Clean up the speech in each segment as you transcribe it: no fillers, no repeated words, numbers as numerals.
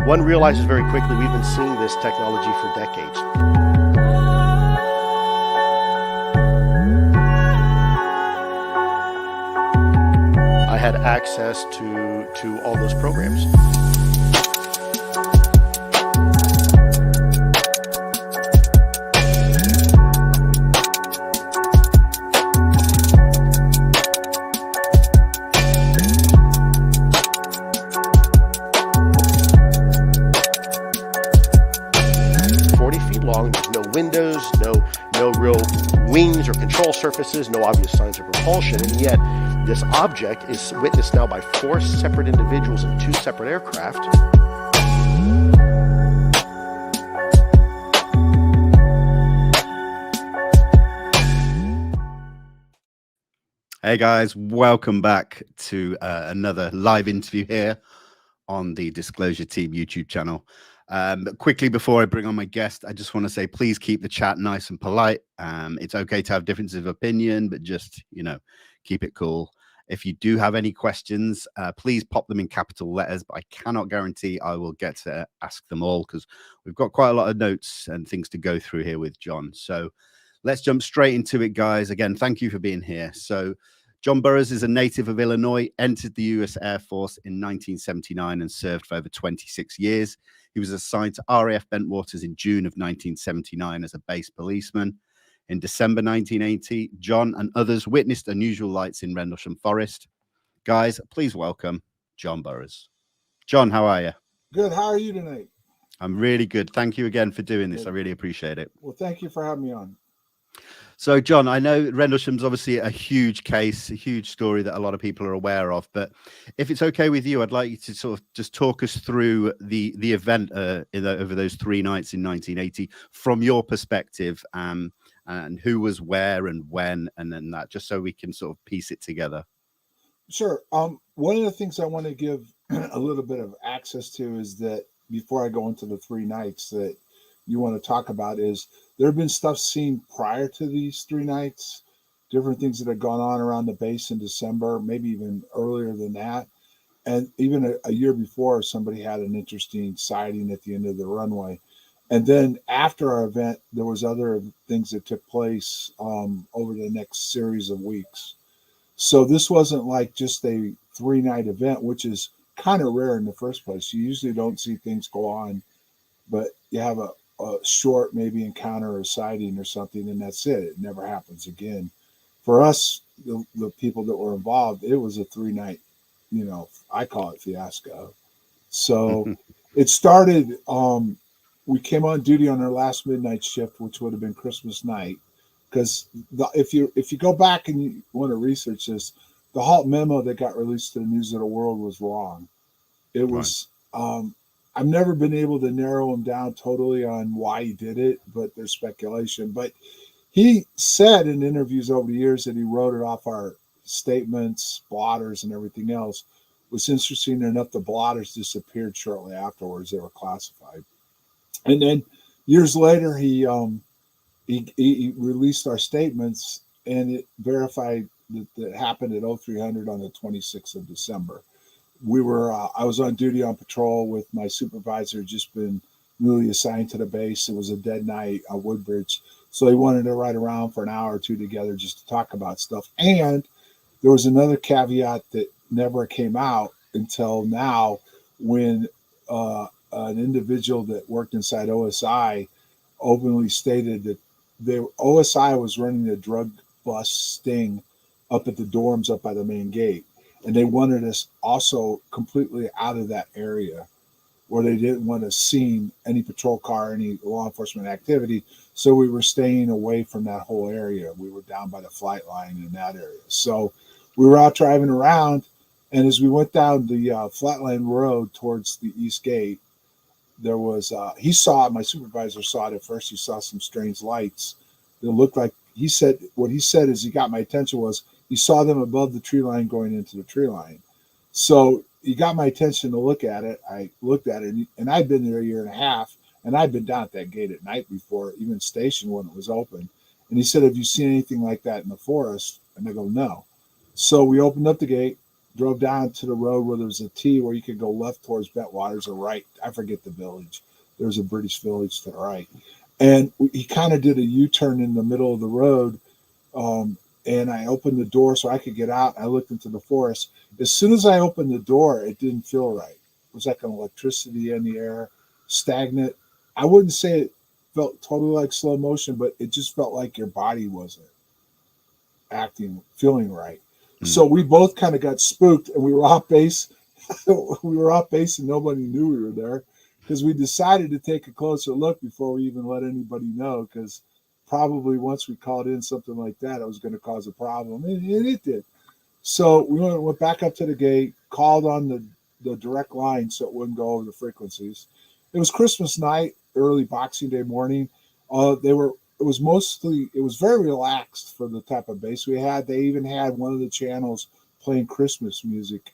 One realizes very quickly we've been seeing this technology for decades. I had access to all those programs. Windows, no real wings or control surfaces, no obvious signs of propulsion, and yet this object is witnessed now by 4 separate individuals in 2 separate aircraft. Hey guys, welcome back to another live interview here on the Disclosure Team YouTube channel. But quickly before I bring on my guest, I just want to say, please keep the chat nice and polite. It's okay to have differences of opinion, but just, keep it cool. If you do have any questions, please pop them in capital letters, but I cannot guarantee I will get to ask them all because we've got quite a lot of notes and things to go through here with John. So let's jump straight into it, guys. Again, thank you for being here. So John Burroughs is a native of Illinois, entered the US Air Force in 1979 and served for over 26 years. He was assigned to RAF Bentwaters in June of 1979 as a base policeman. In December 1980, John and others witnessed unusual lights in Rendlesham Forest. Guys, please welcome John Burroughs. John, how are you? Good. How are you tonight? I'm really good. Thank you again for doing this. I really appreciate it. Well, thank you for having me on. So, John, I know Rendlesham's obviously a huge case, a huge story that a lot of people are aware of. But if it's okay with you, I'd like you to sort of just talk us through the event over those 3 nights in 1980 from your perspective, and who was where and when, and then that, just so we can sort of piece it together. Sure. One of the things I want to give a little bit of access to is that before I go into the 3 nights that you want to talk about is there have been stuff seen prior to these 3 nights, different things that have gone on around the base in December, maybe even earlier than that. And even a year before, somebody had an interesting sighting at the end of the runway. And then after our event, there was other things that took place over the next series of weeks. So this wasn't like just a 3-night event, which is kind of rare in the first place. You usually don't see things go on, but you have a short maybe encounter or sighting or something, and that's it. It never happens again. For us, the people that were involved, it was a 3-night, I call it fiasco. So it started, we came on duty on our last midnight shift, which would have been Christmas night. Because if you go back and you want to research this, the Halt memo that got released to the News of the World was wrong. It was, right. I've never been able to narrow him down totally on why he did it, but there's speculation. But he said in interviews over the years that he wrote it off our statements, blotters, and everything else. What's interesting enough, the blotters disappeared shortly afterwards. They were classified. And then years later, he released our statements, and it verified that it happened at 0300 on the 26th of December. I was on duty on patrol with my supervisor, just been newly assigned to the base. It was a dead night on Woodbridge. So he wanted to ride around for an hour or two together just to talk about stuff. And there was another caveat that never came out until now when an individual that worked inside OSI openly stated that OSI was running a drug bust sting up at the dorms up by the main gate. And they wanted us also completely out of that area where they didn't want to see any patrol car, any law enforcement activity. So we were staying away from that whole area. We were down by the flight line in that area. So we were out driving around. And as we went down the flat line road towards the east gate, there was, my supervisor saw it at first. He saw some strange lights that looked like, what he said is he got my attention was, he saw them above the tree line going into the tree line. So he got my attention to look at it. I looked at it, and I'd been there a year and a half, and I'd been down at that gate at night before, even stationed when it was open. And he said, have you seen anything like that in the forest? And I go, no. So we opened up the gate, drove down to the road where there was a T where you could go left towards Bentwaters or right. I forget the village. There was a British village to the right. And he kind of did a U-turn in the middle of the road. And I opened the door so I could get out. I looked into the forest. As soon as I opened the door, it didn't feel right. It was like an electricity in the air, stagnant. I wouldn't say it felt totally like slow motion, but it just felt like your body wasn't feeling right. So we both kind of got spooked, and we were off base. We were off base, and nobody knew we were there because we decided to take a closer look before we even let anybody know, because probably once we called in something like that, it was going to cause a problem, and it did. So we went back up to the gate, called on the direct line so it wouldn't go over the frequencies. It was Christmas night, early Boxing Day morning. It was very relaxed for the type of base we had. They even had one of the channels playing Christmas music,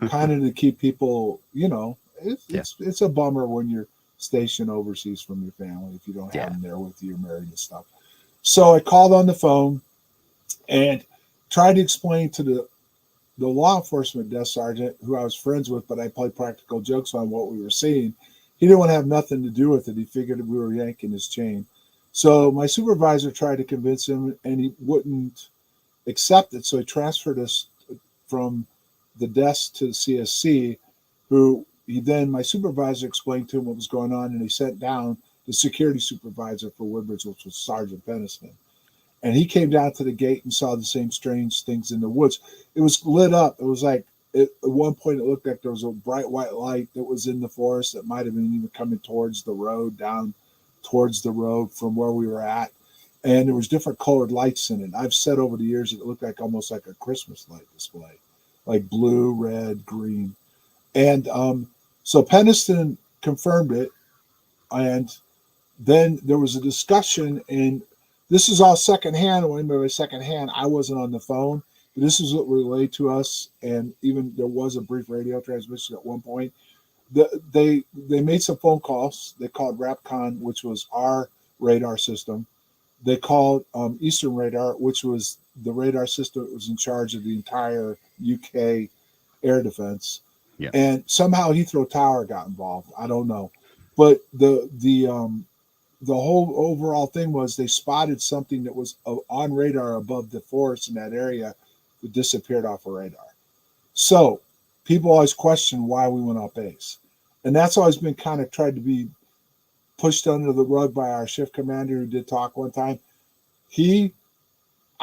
kind of to keep people, it's a bummer when you're stationed overseas from your family if you don't have them there with you, you're married and stuff. So I called on the phone and tried to explain to the law enforcement desk sergeant, who I was friends with, but I played practical jokes on what we were seeing. He didn't want to have nothing to do with it. He figured we were yanking his chain. So my supervisor tried to convince him, and he wouldn't accept it. So he transferred us from the desk to the CSC, my supervisor explained to him what was going on, and he sent down the security supervisor for Woodbridge, which was Sergeant Peniston. And he came down to the gate and saw the same strange things in the woods. It was lit up. It was like, at one point, it looked like there was a bright white light that was in the forest that might have been even coming towards the road, down towards the road from where we were at. And there was different colored lights in it. I've said over the years it looked like almost like a Christmas light display, like blue, red, green. And so Peniston confirmed it. And then there was a discussion, and this is all secondhand. When by secondhand, I wasn't on the phone. But this is what relayed to us, and even there was a brief radio transmission at one point. They made some phone calls. They called RAPCON, which was our radar system. They called Eastern Radar, which was the radar system that was in charge of the entire UK air defense. Yeah. And somehow Heathrow Tower got involved. I don't know. But the whole overall thing was they spotted something that was on radar above the forest in that area that disappeared off of radar. So people always question why we went off base. And that's always been kind of tried to be pushed under the rug by our shift commander, who did talk one time. I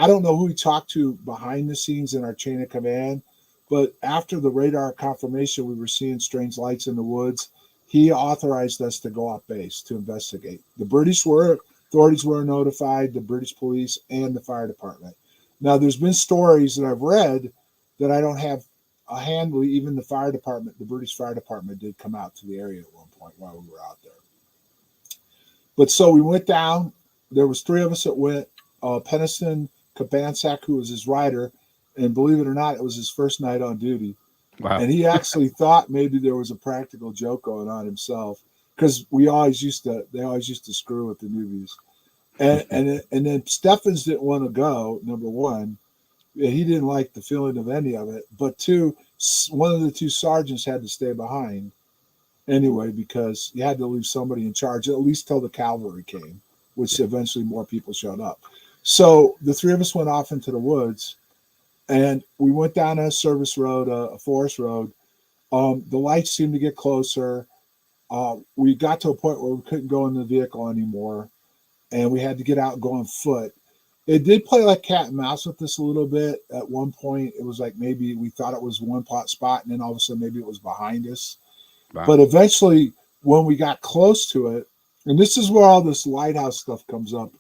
don't know who he talked to behind the scenes in our chain of command, but after the radar confirmation we were seeing strange lights in the woods, he authorized us to go off base to investigate. The authorities were notified, the British police and the fire department. Now, there's been stories that I've read that I don't have a handle. Even the British fire department did come out to the area at one point while we were out there. But so we went down. There was three of us that went. Peniston, Kabansak, who was his rider, and believe it or not, it was his first night on duty. Wow. And he actually thought maybe there was a practical joke going on himself, because they always used to screw with the newbies. And then Steffens didn't want to go, number one. He didn't like the feeling of any of it. But two, one of the two sergeants had to stay behind anyway, because you had to leave somebody in charge, at least till the cavalry came, which eventually more people showed up. So the three of us went off into the woods, and we went down a service road, a forest road. The lights seemed to get closer. We got to a point where we couldn't go in the vehicle anymore, and we had to get out and go on foot. It did play like cat and mouse with us a little bit. At one point, it was like maybe we thought it was one spot, and then all of a sudden maybe it was behind us. Wow. But eventually, when we got close to it, and this is where all this lighthouse stuff comes up,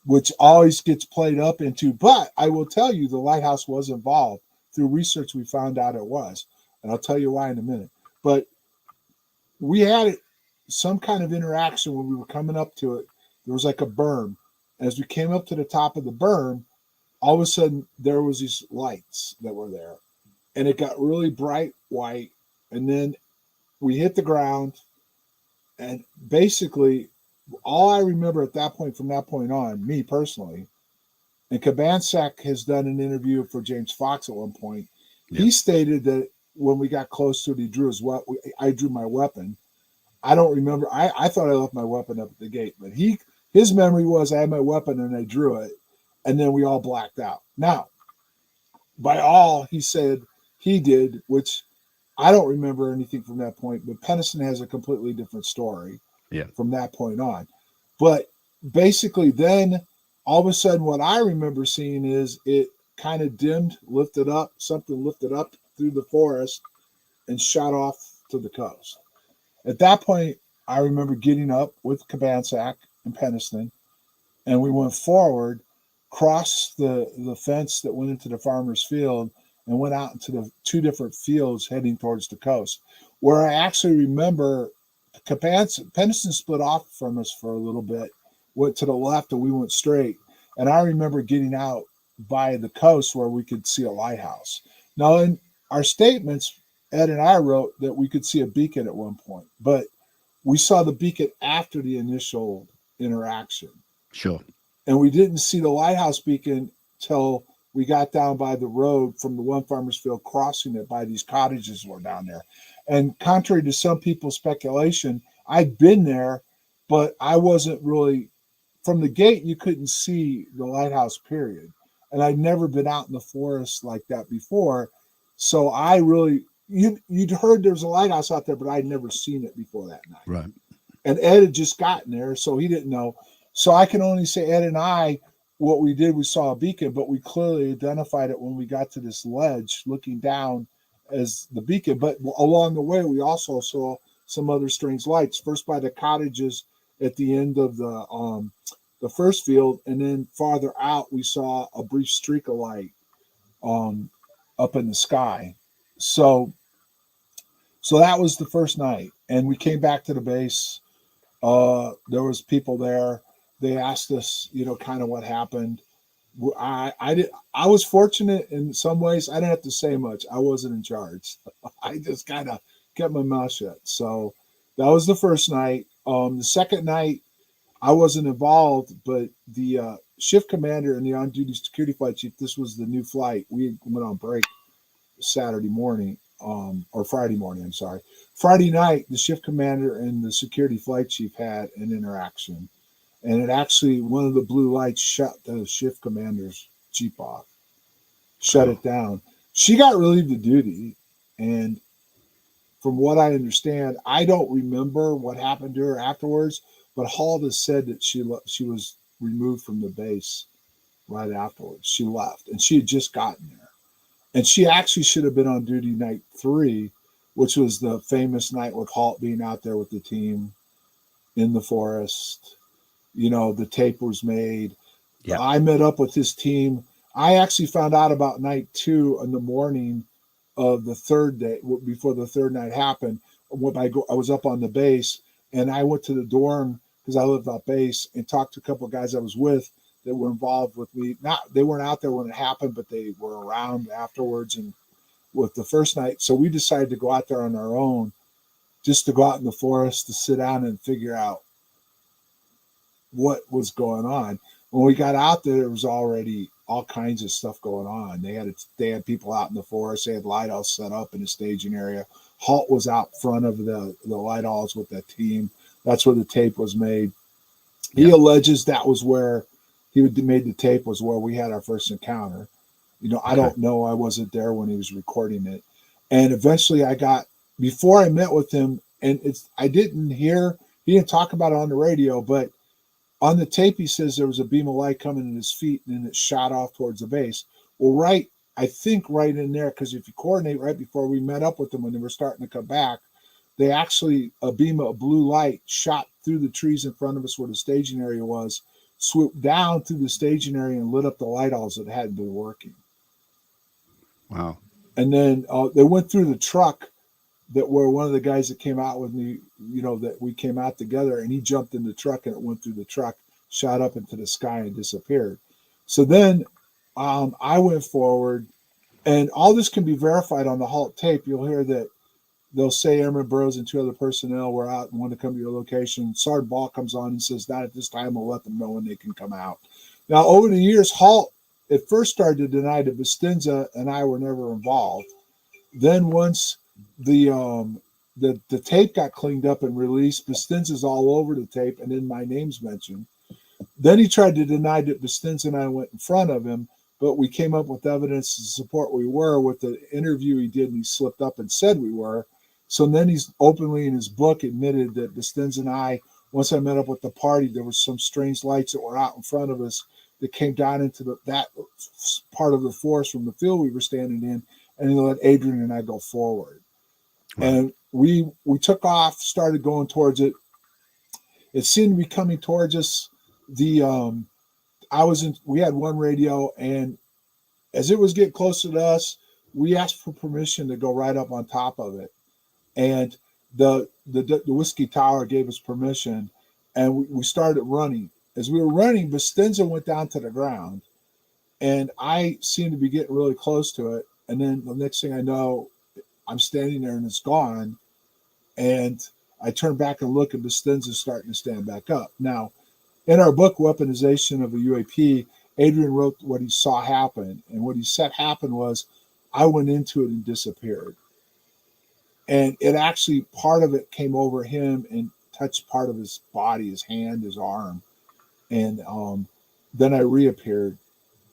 which always gets played up into. But I will tell you, the lighthouse was involved. Through research, we found out it was. And I'll tell you why in a minute. But we had some kind of interaction when we were coming up to it. There was like a berm. As we came up to the top of the berm, all of a sudden there was these lights that were there. And it got really bright white. And then we hit the ground. And basically, all I remember at that point, from that point on, me personally, and Kabansak has done an interview for James Fox at one point. Yeah. He stated that when we got close to it, he drew his weapon. I drew my weapon. I don't remember. I thought I left my weapon up at the gate, but his memory was I had my weapon and I drew it, and then we all blacked out. Now, by all he said he did, which I don't remember anything from that point, but Peniston has a completely different story from that point on. But basically then all of a sudden what I remember seeing is it kind of dimmed, something lifted up through the forest and shot off to the coast. At that point, I remember getting up with Cabansack and Peniston, and we went forward, crossed the fence that went into the farmer's field, and went out into the two different fields heading towards the coast, where I actually remember Peniston split off from us for a little bit, went to the left, and we went straight. And I remember getting out by the coast where we could see a lighthouse. Now, in our statements, Ed and I wrote that we could see a beacon at one point, but we saw the beacon after the initial interaction. Sure. And we didn't see the lighthouse beacon till we got down by the road from the one farmer's field, crossing it by these cottages were down there. And contrary to some people's speculation, I'd been there, but I wasn't really, from the gate, you couldn't see the lighthouse, period. And I'd never been out in the forest like that before. So I really, you'd heard there was a lighthouse out there, but I'd never seen it before that night. Right. And Ed had just gotten there, so he didn't know. So I can only say Ed and I, what we did, we saw a beacon, but we clearly identified it when we got to this ledge looking down as the beacon. But along the way, we also saw some other strange lights, first by the cottages at the end of the first field, and then farther out, we saw a brief streak of light up in the sky. So that was the first night, and we came back to the base. There was people there. They asked us, kind of what happened. I was fortunate in some ways. I didn't have to say much. I wasn't in charge. I just kind of kept my mouth shut. So that was the first night. The second night, I wasn't involved, but the shift commander and the on-duty security flight chief, this was the new flight. We went on break Saturday morning, or Friday morning, I'm sorry. Friday night, the shift commander and the security flight chief had an interaction. And it actually, one of the blue lights shut the shift commander's Jeep off, shut it down. She got relieved of duty. And from what I understand, I don't remember what happened to her afterwards, but Halt has said that she was removed from the base right afterwards. She left, and she had just gotten there. And she actually should have been on duty night 3, which was the famous night with Halt being out there with the team in the forest. The tape was made. Yeah. I met up with his team. I actually found out about night 2 in the morning of the third day, before the third night happened. I was up on the base, and I went to the dorm because I lived off base and talked to a couple of guys I was with that were involved with me. They weren't out there when it happened, but they were around afterwards and with the first night. So we decided to go out there on our own, just to go out in the forest to sit down and figure out what was going on. When we got out there was already all kinds of stuff going on. They had people out in the forest. They had lighthouse set up in the staging area. Halt was out front of the lighthouse with that team. That's where the tape was made. He alleges that was where he made the tape, was where we had our first encounter. I don't know. I wasn't there when he was recording it. And eventually before I met with him, and I didn't hear, he didn't talk about it on the radio, but on the tape, he says there was a beam of light coming in his feet, and then it shot off towards the base. Well, I think right in there, because if you coordinate right before we met up with them when they were starting to come back, a beam of blue light shot through the trees in front of us where the staging area was, swooped down through the staging area and lit up the lighthouses that hadn't been working. Wow. And then they went through the truck that were one of the guys that came out with me, that we came out together, and he jumped in the truck and it went through the truck, shot up into the sky and disappeared. So then I went forward, and all this can be verified on the Halt tape. You'll hear that they'll say Airman Burroughs and 2 other personnel were out and want to come to your location. Sergeant Ball comes on and says, not at this time, we'll let them know when they can come out. Now, over the years, Halt at first started to deny that Bustinza and I were never involved. Then once the tape got cleaned up and released, Bestinza's all over the tape, and then my name's mentioned. Then he tried to deny that Bestinza and I went in front of him, but we came up with evidence to support we were with the interview he did, and he slipped up and said we were. So then he's openly in his book admitted that Bestinza and I, once I met up with the party, there was some strange lights that were out in front of us that came down into that part of the forest from the field we were standing in, and he let Adrian and I go forward. Right. And we took off, started going towards it. It seemed to be coming towards us. We had one radio, and as it was getting closer to us, we asked for permission to go right up on top of it. And the Whiskey Tower gave us permission, and we started running. As we were running, Bestinza went down to the ground, and I seemed to be getting really close to it. And then the next thing I know, I'm standing there and it's gone. And I turn back and look, and Bestinza's starting to stand back up. Now, in our book, Weaponization of a UAP, Adrian wrote what he saw happen. And what he said happened was I went into it and disappeared. And it actually, part of it came over him and touched part of his body, his hand, his arm. And then I reappeared.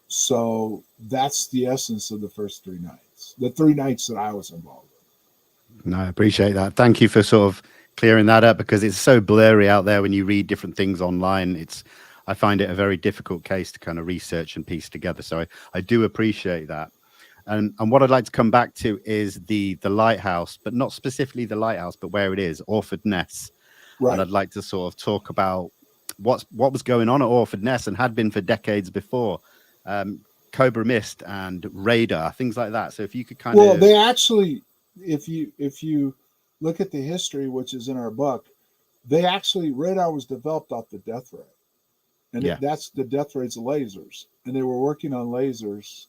So that's the essence of the first 3 nights, the 3 nights that I was involved in. No, I appreciate that. Thank you for sort of clearing that up, because it's so blurry out there when you read different things online. I find it a very difficult case to kind of research and piece together. So I do appreciate that. And what I'd like to come back to is the lighthouse, but not specifically the lighthouse, but where it is, Orford Ness. Right. And I'd like to sort of talk about what was going on at Orford Ness and had been for decades before. Cobra mist and radar, things like that. So if you could kind of... they actually, if you look at the history, which is in our book, radar was developed off the death ray. And that's the death rays of lasers. And they were working on lasers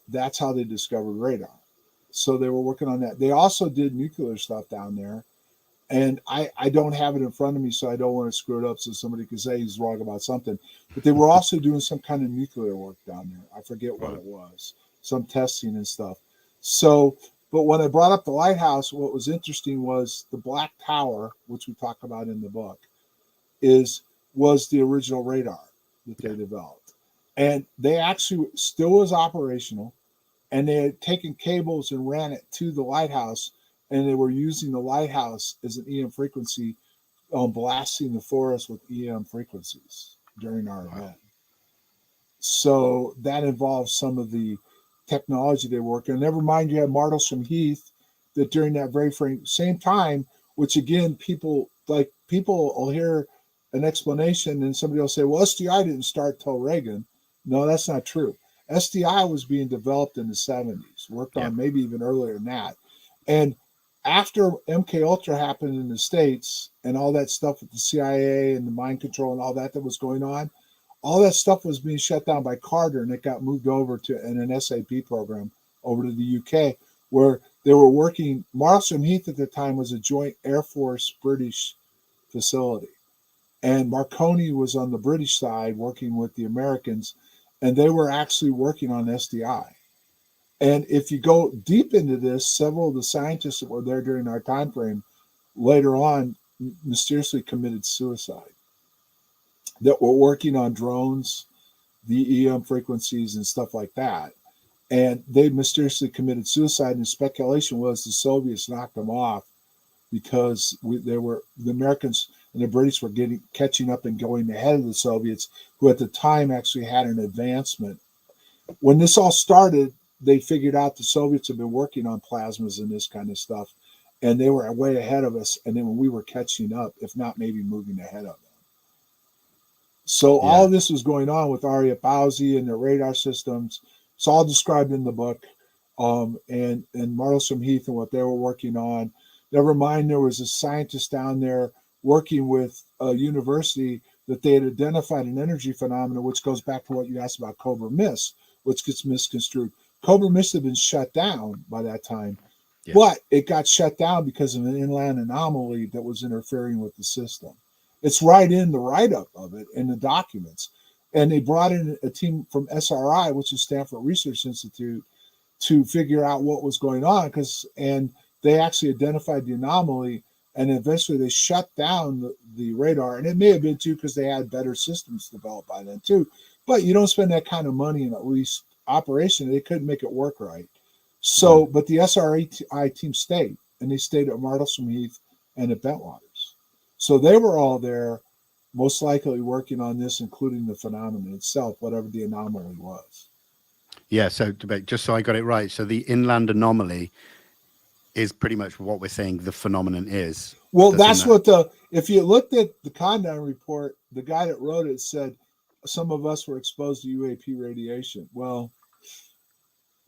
that's how they discovered radar. So they were working on that. They also did nuclear stuff down there. And I don't have it in front of me, so I don't want to screw it up so somebody could say he's wrong about something. But they were also doing some kind of nuclear work down there. I forget what it was, some testing and stuff. So, but when I brought up the lighthouse, what was interesting was the Black Tower, which we talk about in the book, was the original radar that they developed. And they actually still was operational, and they had taken cables and ran it to the lighthouse, and they were using the lighthouse as an EM frequency, blasting the forest with EM frequencies during our event. So that involves some of the technology they work in. Never mind, you had Rendlesham Heath that during that very same time, which again, people will hear an explanation and somebody will say, well, SDI didn't start till Reagan. No, that's not true. SDI was being developed in the 70s, worked on maybe even earlier than that. And after MK Ultra happened in the States and all that stuff with the CIA and the mind control and all that was going on, all that stuff was being shut down by Carter, and it got moved over to an SAP program over to the UK, where they were working. Rendlesham Heath at the time was a joint Air Force British facility. And Marconi was on the British side working with the Americans, and they were actually working on SDI. And if you go deep into this, several of the scientists that were there during our time frame later on mysteriously committed suicide, that were working on drones, the EM frequencies and stuff like that. And they mysteriously committed suicide, and the speculation was the Soviets knocked them off because the Americans and the British were catching up and going ahead of the Soviets, who at the time actually had an advancement. When this all started, they figured out the Soviets had been working on plasmas and this kind of stuff, and they were way ahead of us. And then when we were catching up, if not maybe moving ahead of them. So all of this was going on with RAF Bowsy and their radar systems. It's all described in the book, and Rendlesham Heath and what they were working on. Never mind, there was a scientist down there working with a university that they had identified an energy phenomenon, which goes back to what you asked about Cobra mist, which gets misconstrued. Cobra mist had been shut down by that time, but it got shut down because of an inland anomaly that was interfering with the system. It's right in the write-up of it in the documents. And they brought in a team from SRI, which is Stanford Research Institute, to figure out what was going on, and they actually identified the anomaly, and eventually they shut down the radar. And it may have been too because they had better systems developed by then too. But you don't spend that kind of money in at least operation. They couldn't make it work right. So, but the SRI team stayed, and they stayed at Rendlesham Heath and at Bentwaters. So they were all there, most likely working on this, including the phenomenon itself, whatever the anomaly was. Yeah, so just so I got it right, so the inland anomaly is pretty much what we're saying the phenomenon is. Well, that's what if you looked at the Condon report, the guy that wrote it said some of us were exposed to UAP radiation. Well,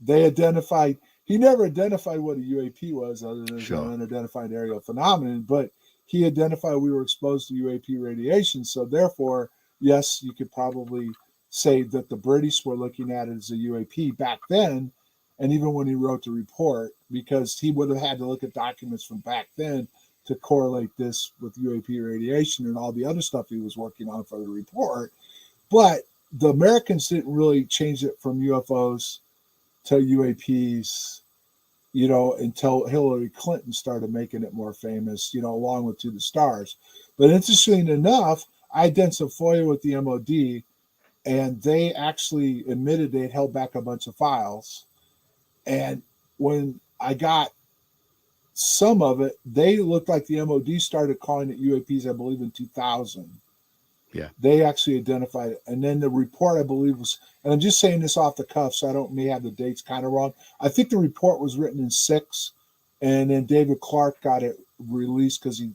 they identified, he never identified what a UAP was other than an unidentified aerial phenomenon, but he identified we were exposed to UAP radiation. So therefore, yes, you could probably say that the British were looking at it as a UAP back then. And even when he wrote the report, because he would have had to look at documents from back then to correlate this with UAP radiation and all the other stuff he was working on for the report. But the Americans didn't really change it from UFOs to UAPs, until Hillary Clinton started making it more famous, along with To the Stars. But interestingly enough, I did some FOIA with the MOD, and they actually admitted they'd held back a bunch of files. And when I got some of it, they looked like the MOD started calling it UAPs, I believe, in 2000. Yeah. They actually identified it. And then the report, I believe, was, and I'm just saying this off the cuff, so I may have the dates kind of wrong. I think the report was written in 6, and then David Clark got it released because he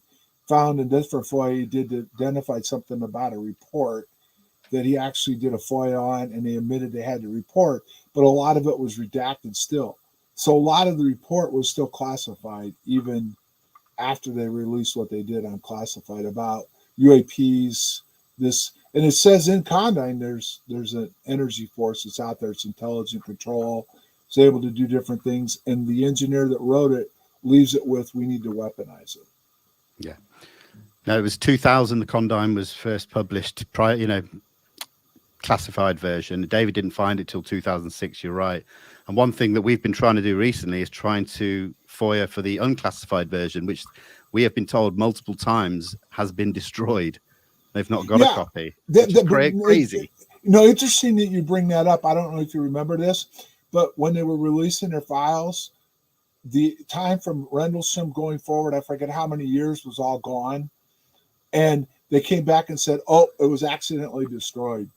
found in different FOIA, he did identify something about a report that he actually did a FOIA on, and they admitted they had the report, but a lot of it was redacted still. So a lot of the report was still classified even after they released what they did on classified about UAPs. And it says in Condon there's an energy force that's out there. It's intelligent control. It's able to do different things. And the engineer that wrote it leaves it with, we need to weaponize it. Yeah. Now, it was 2000 the Condon was first published, classified version. David didn't find it till 2006, you're right. And one thing that we've been trying to do recently is trying to FOIA for the unclassified version, which we have been told multiple times has been destroyed. They've not got a copy. Which is crazy. Interesting that you bring that up. I don't know if you remember this, but when they were releasing their files, the time from Rendlesham going forward, I forget how many years, was all gone. And they came back and said, oh, it was accidentally destroyed.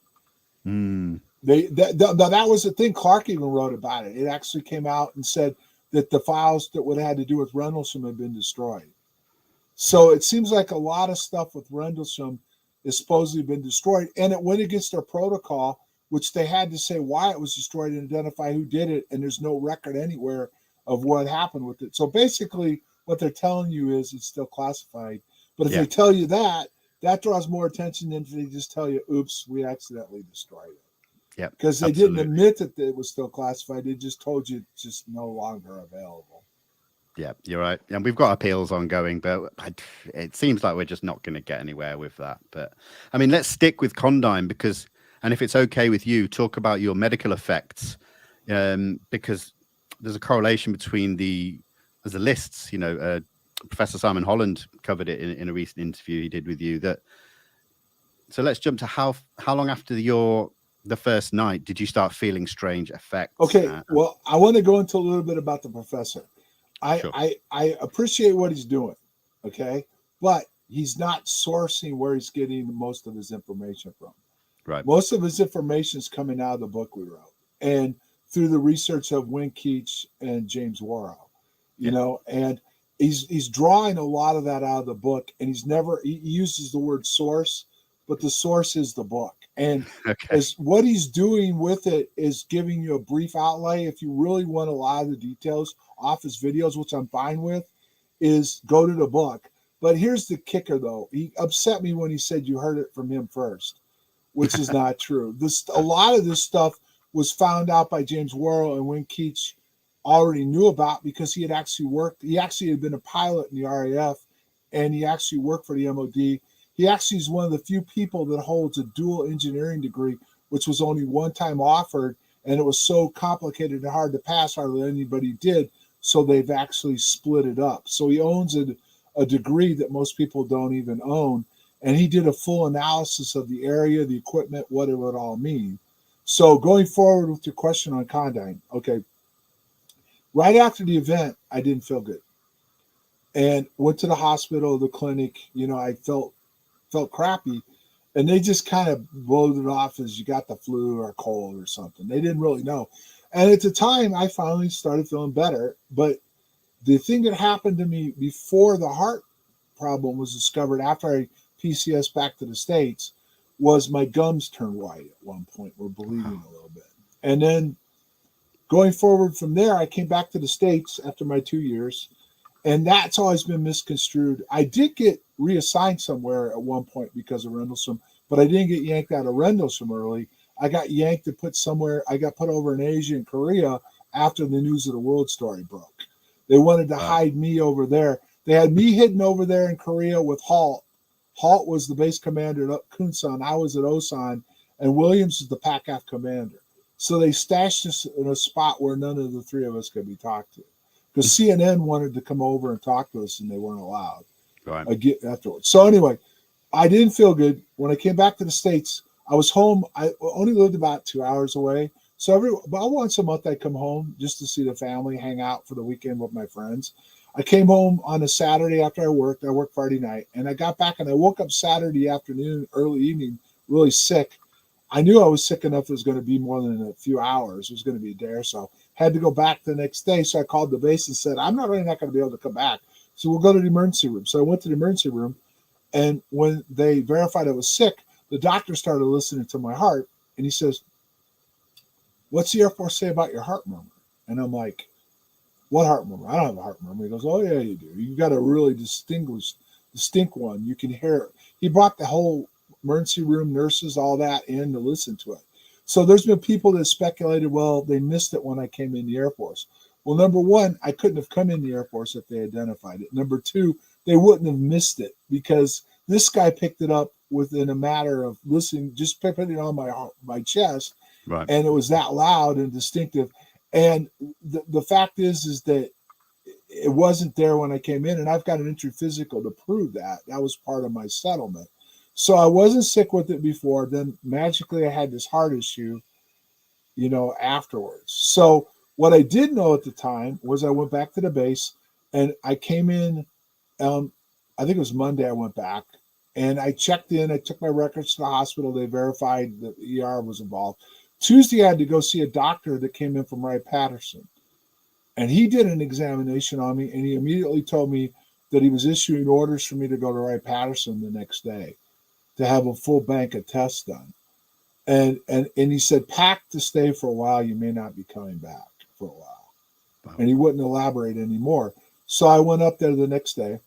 That was the thing. Clark even wrote about it. It actually came out and said that the files that would have had to do with Rendlesham had been destroyed. So it seems like a lot of stuff with Rendlesham is supposedly been destroyed, and it went against their protocol, which they had to say why it was destroyed and identify who did it, and there's no record anywhere of what happened with it. So basically what they're telling you is it's still classified. But if they tell you that draws more attention than if they just tell you, oops, we accidentally destroyed it. Yeah, because they didn't admit that it was still classified. They just told you it's just no longer available. Yeah, you're right. And we've got appeals ongoing, but it seems like we're just not going to get anywhere with that. But I mean, let's stick with Condon because, and if it's okay with you, talk about your medical effects, because there's a correlation between there's the lists, Professor Simon Holland covered it in a recent interview he did with you. So let's jump to how long after the first night did you start feeling strange effects? Okay, well, I want to go into a little bit about the professor. I appreciate what he's doing, okay, but he's not sourcing where he's getting most of his information from. Right. Most of his information is coming out of the book we wrote and through the research of Win Keach and James Warrow, and he's drawing a lot of that out of the book, and he uses the word source, but the source is the book. And as what he's doing with it is giving you a brief outlay. If you really want a lot of the details off his videos, which I'm fine with, is go to the book. But here's the kicker, though. He upset me when he said you heard it from him first, which is not true. A lot of this stuff was found out by James Warrow and Win Keach already knew about because he had actually worked. He actually had been a pilot in the RAF, and he actually worked for the MOD. He actually is one of the few people that holds a dual engineering degree, which was only one time offered, and it was so complicated and hard to pass, hardly anybody did. So they've actually split it up. So he owns a degree that most people don't even own. And he did a full analysis of the area, the equipment, what it would all mean. So going forward with your question on Condyne, okay, right after the event, I didn't feel good. And went to the hospital, the clinic, I felt crappy. And they just kind of blowed it off as you got the flu or cold or something. They didn't really know. And at the time, I finally started feeling better. But the thing that happened to me before the heart problem was discovered, after I PCS back to the States, was my gums turned white at one point, were bleeding a little bit. And then going forward from there, I came back to the States after my 2 years. And that's always been misconstrued. I did get reassigned somewhere at one point because of Rendlesham, but I didn't get yanked out of Rendlesham early. I got yanked to put somewhere. I got put over in Asia and Korea after the News of the World story broke. They wanted to hide me over there. They had me hidden over there in Korea with Halt. Halt was the base commander at Kunsan. I was at Osan, and Williams was the PACAF commander. So they stashed us in a spot where none of the three of us could be talked to. Because CNN wanted to come over and talk to us, and they weren't allowed afterwards. So anyway, I didn't feel good. When I came back to the States, I was home. I only lived about 2 hours away. So about once a month, I'd come home just to see the family, hang out for the weekend with my friends. I came home on a Saturday after I worked. I worked Friday night. And I got back, and I woke up Saturday afternoon, early evening, really sick. I knew I was sick enough it was going to be more than a few hours. It was going to be a day or so. Had to go back the next day. So I called the base and said, I'm not going to be able to come back. So we'll go to the emergency room. So I went to the emergency room. And when they verified I was sick, the doctor started listening to my heart. And he says, what's the Air Force say about your heart murmur? And I'm like, what heart murmur? I don't have a heart murmur. He goes, oh, yeah, you do. You got a really distinct one. You can hear it. He brought the whole emergency room, nurses, all that in to listen to it. So there's been people that speculated, well, they missed it when I came in the Air Force. Well, number one, I couldn't have come in the Air Force if they identified it. Number two, they wouldn't have missed it because this guy picked it up within a matter of listening, just putting it on my chest. Right. And it was that loud and distinctive. And the fact is that it wasn't there when I came in, and I've got an entry physical to prove that. That was part of my settlement. So I wasn't sick with it before. Then magically I had this heart issue, afterwards. So what I did know at the time was I went back to the base, and I came in, I think it was Monday I went back, and I checked in. I took my records to the hospital. They verified that ER was involved. Tuesday I had to go see a doctor that came in from Wright-Patterson. And he did an examination on me, and he immediately told me that he was issuing orders for me to go to Wright-Patterson the next day to have a full bank of tests done. And he said, pack to stay for a while. You may not be coming back for a while. Wow. And he wouldn't elaborate anymore. So I went up there the next day,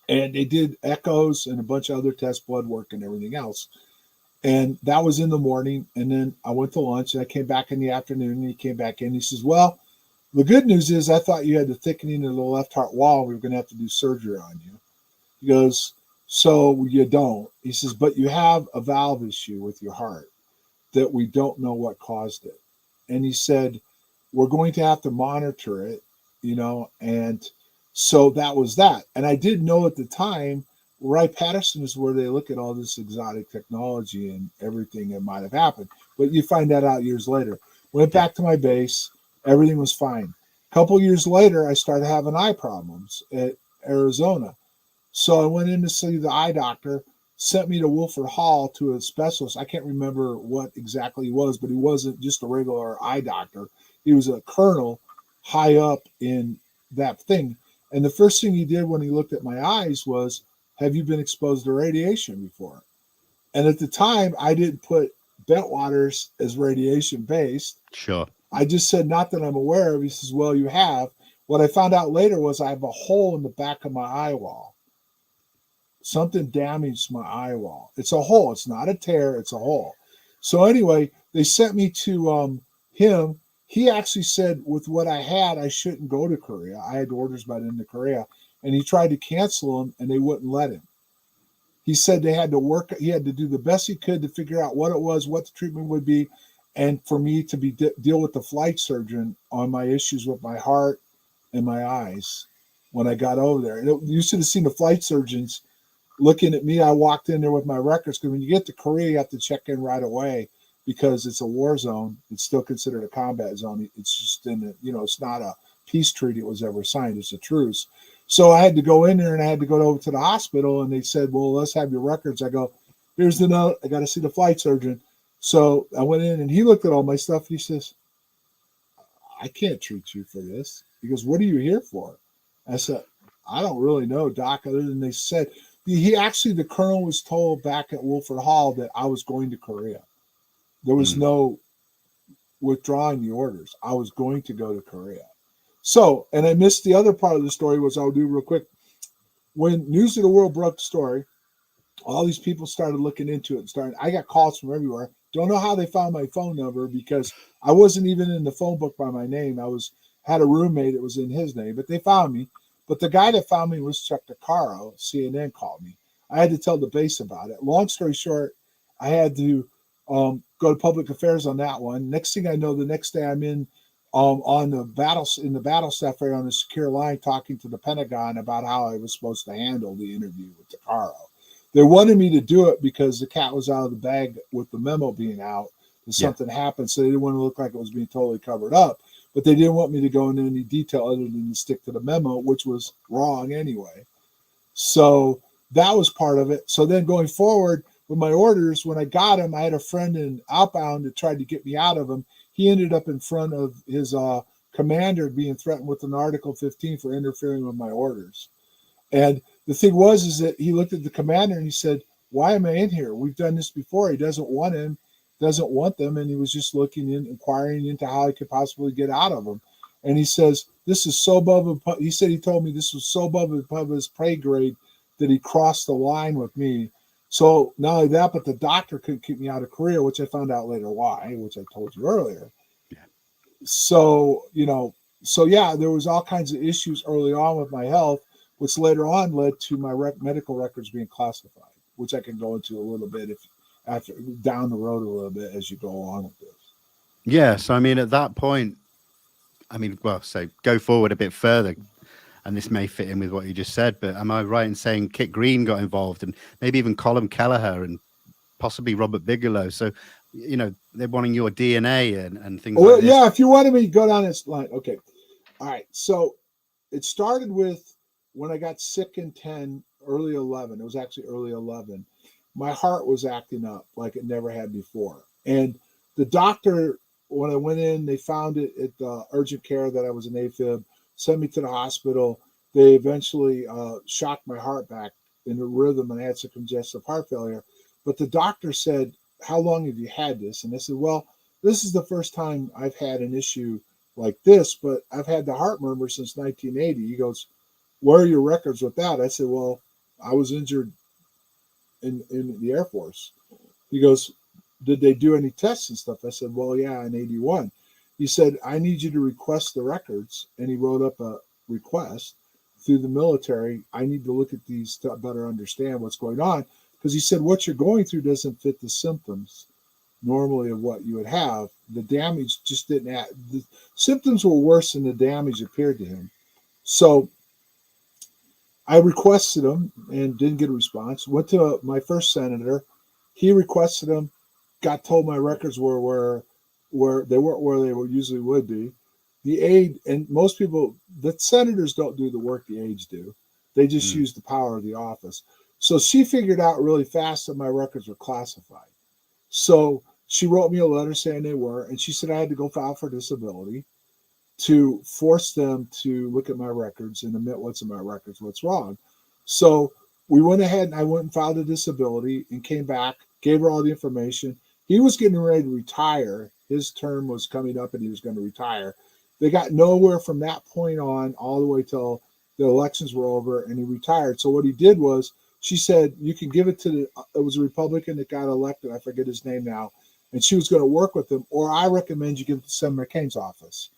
and they did echoes and a bunch of other tests, blood work and everything else. And that was in the morning. And then I went to lunch, and I came back in the afternoon, and he came back in. He says, well, the good news is I thought you had the thickening of the left heart wall. We were going to have to do surgery on you. He goes, so you don't. He says, but you have a valve issue with your heart that we don't know what caused it. And he said, we're going to have to monitor it, and so that was that. And I did know at the time, Wright-Patterson is where they look at all this exotic technology and everything that might have happened. But you find that out years later. Went back to my base. Everything was fine. A couple years later, I started having eye problems at Arizona. So I went in to see the eye doctor, sent me to Wilford Hall to a specialist. I can't remember what exactly he was, but he wasn't just a regular eye doctor. He was a colonel high up in that thing. And the first thing he did when he looked at my eyes was, have you been exposed to radiation before? And at the time, I didn't put Bentwaters as radiation-based. Sure. I just said, not that I'm aware of. He says, well, you have. What I found out later was I have a hole in the back of my eye wall. Something damaged my eye wall. It's a hole. It's not a tear. It's a hole. So anyway, they sent me to him. He actually said with what I had, I shouldn't go to Korea. I had orders about into Korea. And he tried to cancel him, and they wouldn't let him. He said they had to work. He had to do the best he could to figure out what it was, what the treatment would be. and for me to be deal with the flight surgeon on my issues with my heart and my eyes when I got over there. And you should have seen the flight surgeons looking at me. I walked in there with my records, because when you get to Korea, you have to check in right away because it's a war zone. It's still considered a combat zone. It's just it's not a peace treaty that was ever signed. It's a truce. So I had to go in there, and I had to go over to the hospital, and they said, well, let's have your records. I go, here's the note. I got to see the flight surgeon. So I went in, and he looked at all my stuff. And he says, I can't treat you for this. He goes, what are you here for? I said, I don't really know, Doc, other than they said. The colonel was told back at Wilford Hall that I was going to Korea. There was no withdrawing the orders. I was going to go to Korea. So, and I missed the other part of the story, which I'll do real quick. When News of the World broke the story, all these people started looking into it. I got calls from everywhere. Don't know how they found my phone number, because I wasn't even in the phone book by my name. Had a roommate that was in his name, but they found me. But the guy that found me was Chuck DeCaro. CNN called me. I had to tell the base about it. Long story short, I had to go to public affairs on that one. Next thing I know, the next day I'm in the battle staff area on the secure line, talking to the Pentagon about how I was supposed to handle the interview with DeCaro. They wanted me to do it because the cat was out of the bag with the memo being out, and something happened, so they didn't want to look like it was being totally covered up. But they didn't want me to go into any detail other than to stick to the memo, which was wrong anyway. So that was part of it. So then going forward with my orders, when I got them, I had a friend in Outbound that tried to get me out of them. He ended up in front of his commander being threatened with an Article 15 for interfering with my orders. And the thing is that he looked at the commander and he said, why am I in here? We've done this before. He doesn't want them. And he was just inquiring into how he could possibly get out of them. And he says, this is so above, he told me this was so above his pay grade that he crossed the line with me. So not only that, but the doctor couldn't keep me out of Korea, which I found out later why, which I told you earlier. Yeah. So, there was all kinds of issues early on with my health, which later on led to my medical records being classified, which I can go into a little bit after down the road a little bit as you go along with this. Yeah. So, at that point, go forward a bit further, and this may fit in with what you just said, but am I right in saying Kit Green got involved, and maybe even Colin Kelleher and possibly Robert Bigelow? So, they're wanting your DNA and things like this. Yeah, if you wanted me to go down this line. Okay. All right. So it started with when I got sick in early 11. It was actually early 11. My heart was acting up like it never had before. And the doctor, when I went in, they found it at the urgent care that I was an AFib, sent me to the hospital. They eventually shocked my heart back in the rhythm, and I had some congestive heart failure. But the doctor said, how long have you had this? And I said, well, this is the first time I've had an issue like this, but I've had the heart murmur since 1980. He goes, where are your records with that? I said, well, I was injured in the Air Force. He goes, did they do any tests and stuff? I said, well, yeah, in 81. He said, I need you to request the records. And he wrote up a request through the military. I need to look at these to better understand what's going on. Because he said, what you're going through doesn't fit the symptoms normally of what you would have. The damage just didn't add. The symptoms were worse than the damage appeared to him. So I requested them and didn't get a response. Went to my first senator. He requested them, got told my records were they weren't where they usually would be. The aide, and most people, the senators don't do the work the aides do. They just use the power of the office. So she figured out really fast that my records were classified. So she wrote me a letter saying they were, and she said I had to go file for disability to force them to look at my records and admit what's in my records, what's wrong. So we went ahead and I went and filed a disability and came back, gave her all the information. He was getting ready to retire. His term was coming up and he was going to retire. They got nowhere from that point on all the way till the elections were over and he retired. So what he did was, she said, you can give it to it was a Republican that got elected. I forget his name now. And she was going to work with him. Or I recommend you give it to Senator McCain's office.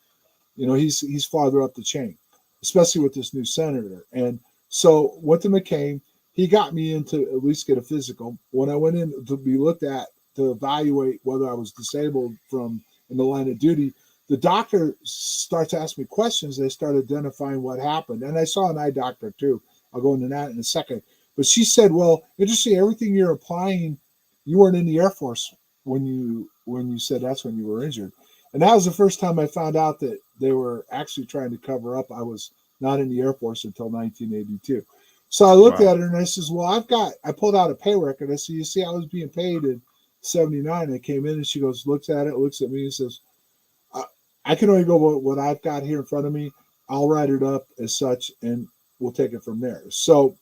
He's farther up the chain, especially with this new senator. And so went to McCain. He got me in to at least get a physical. When I went in to be looked at, to evaluate whether I was disabled from in the line of duty, the doctor starts asking me questions. They start identifying what happened. And I saw an eye doctor too. I'll go into that in a second. But she said, well, interesting, everything you're applying, you weren't in the Air Force when you said that's when you were injured. And that was the first time I found out that they were actually trying to cover up. I was not in the Air Force until 1982. So I looked at her and I says, well, I pulled out a pay record. I said, you see, I was being paid in 79. I came in and she goes, looks at it, looks at me and says, I can only go with what I've got here in front of me. I'll write it up as such and we'll take it from there. So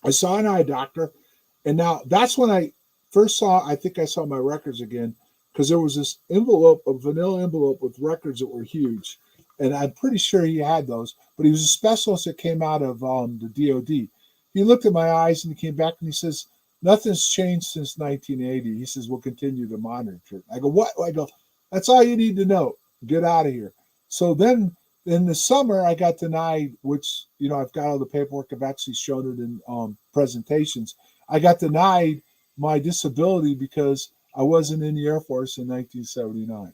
I saw an eye doctor. And now that's when I first saw my records again, because there was this envelope, a vanilla envelope with records that were huge. And I'm pretty sure he had those, but he was a specialist that came out of the DOD. He looked at my eyes and he came back and he says, nothing's changed since 1980. He says, we'll continue to monitor it. I go, what? I go, that's all you need to know. Get out of here. So then in the summer, I got denied, which, I've got all the paperwork. I've actually shown it in presentations. I got denied my disability because I wasn't in the Air Force in 1979.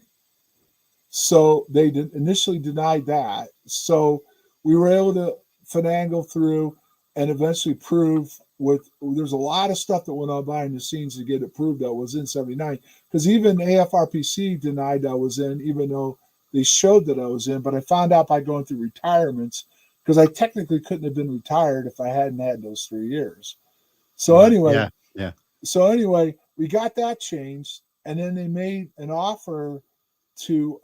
So they initially denied that. So we were able to finagle through and eventually prove there's a lot of stuff that went on behind the scenes to get it proved that I was in 79. Because even AFRPC denied I was in, even though they showed that I was in. But I found out by going through retirements, because I technically couldn't have been retired if I hadn't had those 3 years. So anyway, we got that changed. And then they made an offer to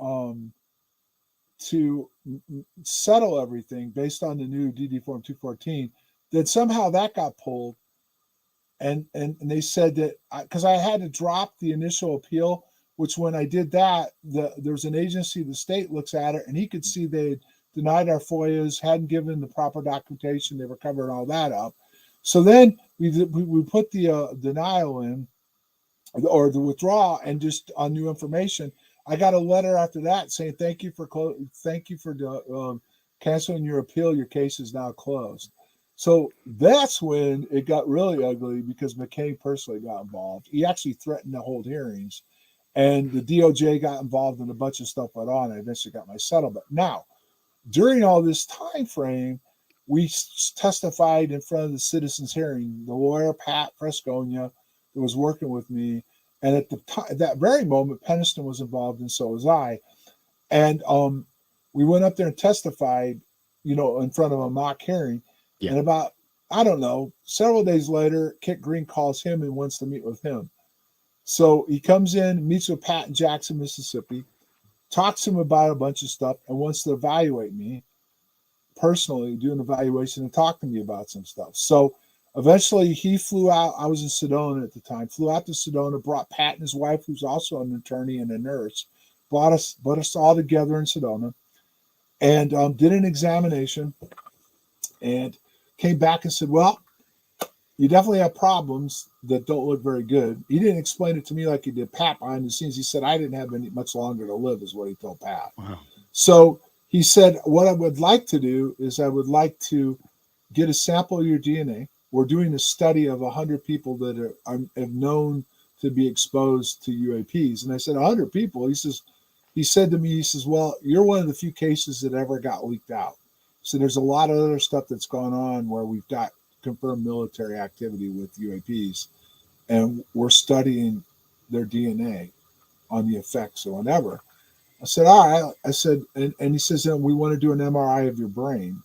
settle everything based on the new DD Form 214, that somehow that got pulled. And they said that because I had to drop the initial appeal, which when I did that, there's an agency, the state looks at it, and he could see they denied our FOIAs, hadn't given the proper documentation, they were covering all that up. So then we put the denial in, or the withdrawal, and just on new information. I got a letter after that saying, thank you for canceling your appeal. Your case is now closed. So that's when it got really ugly, because McCain personally got involved. He actually threatened to hold hearings, and the DOJ got involved, and a bunch of stuff went on. I eventually got my settlement. Now, during all this time frame, we testified in front of the citizens' hearing. The lawyer, Pat Fresconia, that was working with me, and at the time, that very moment, Peniston was involved, and so was I. And we went up there and testified, in front of a mock hearing. Yeah. And about, several days later, Kit Green calls him and wants to meet with him. So he comes in, meets with Pat in Jackson, Mississippi, talks to him about a bunch of stuff, and wants to evaluate me personally, do an evaluation and talk to me about some stuff. So eventually he flew out. I was in Sedona at the time, flew out to Sedona, brought Pat and his wife, who's also an attorney and a nurse, brought us all together in Sedona, and did an examination, and came back and said, well, you definitely have problems that don't look very good. He didn't explain it to me like he did Pat behind the scenes. He said, I didn't have much longer to live, is what he told Pat. Wow. So he said, what I would like to do is I would like to get a sample of your DNA. We're doing a study of 100 people that are known to be exposed to UAPs. And I said, 100 people? He said to me, well, you're one of the few cases that ever got leaked out. So there's a lot of other stuff that's gone on where we've got confirmed military activity with UAPs, and we're studying their DNA on the effects or whatever. I said, all right. I said, and he says, we want to do an MRI of your brain.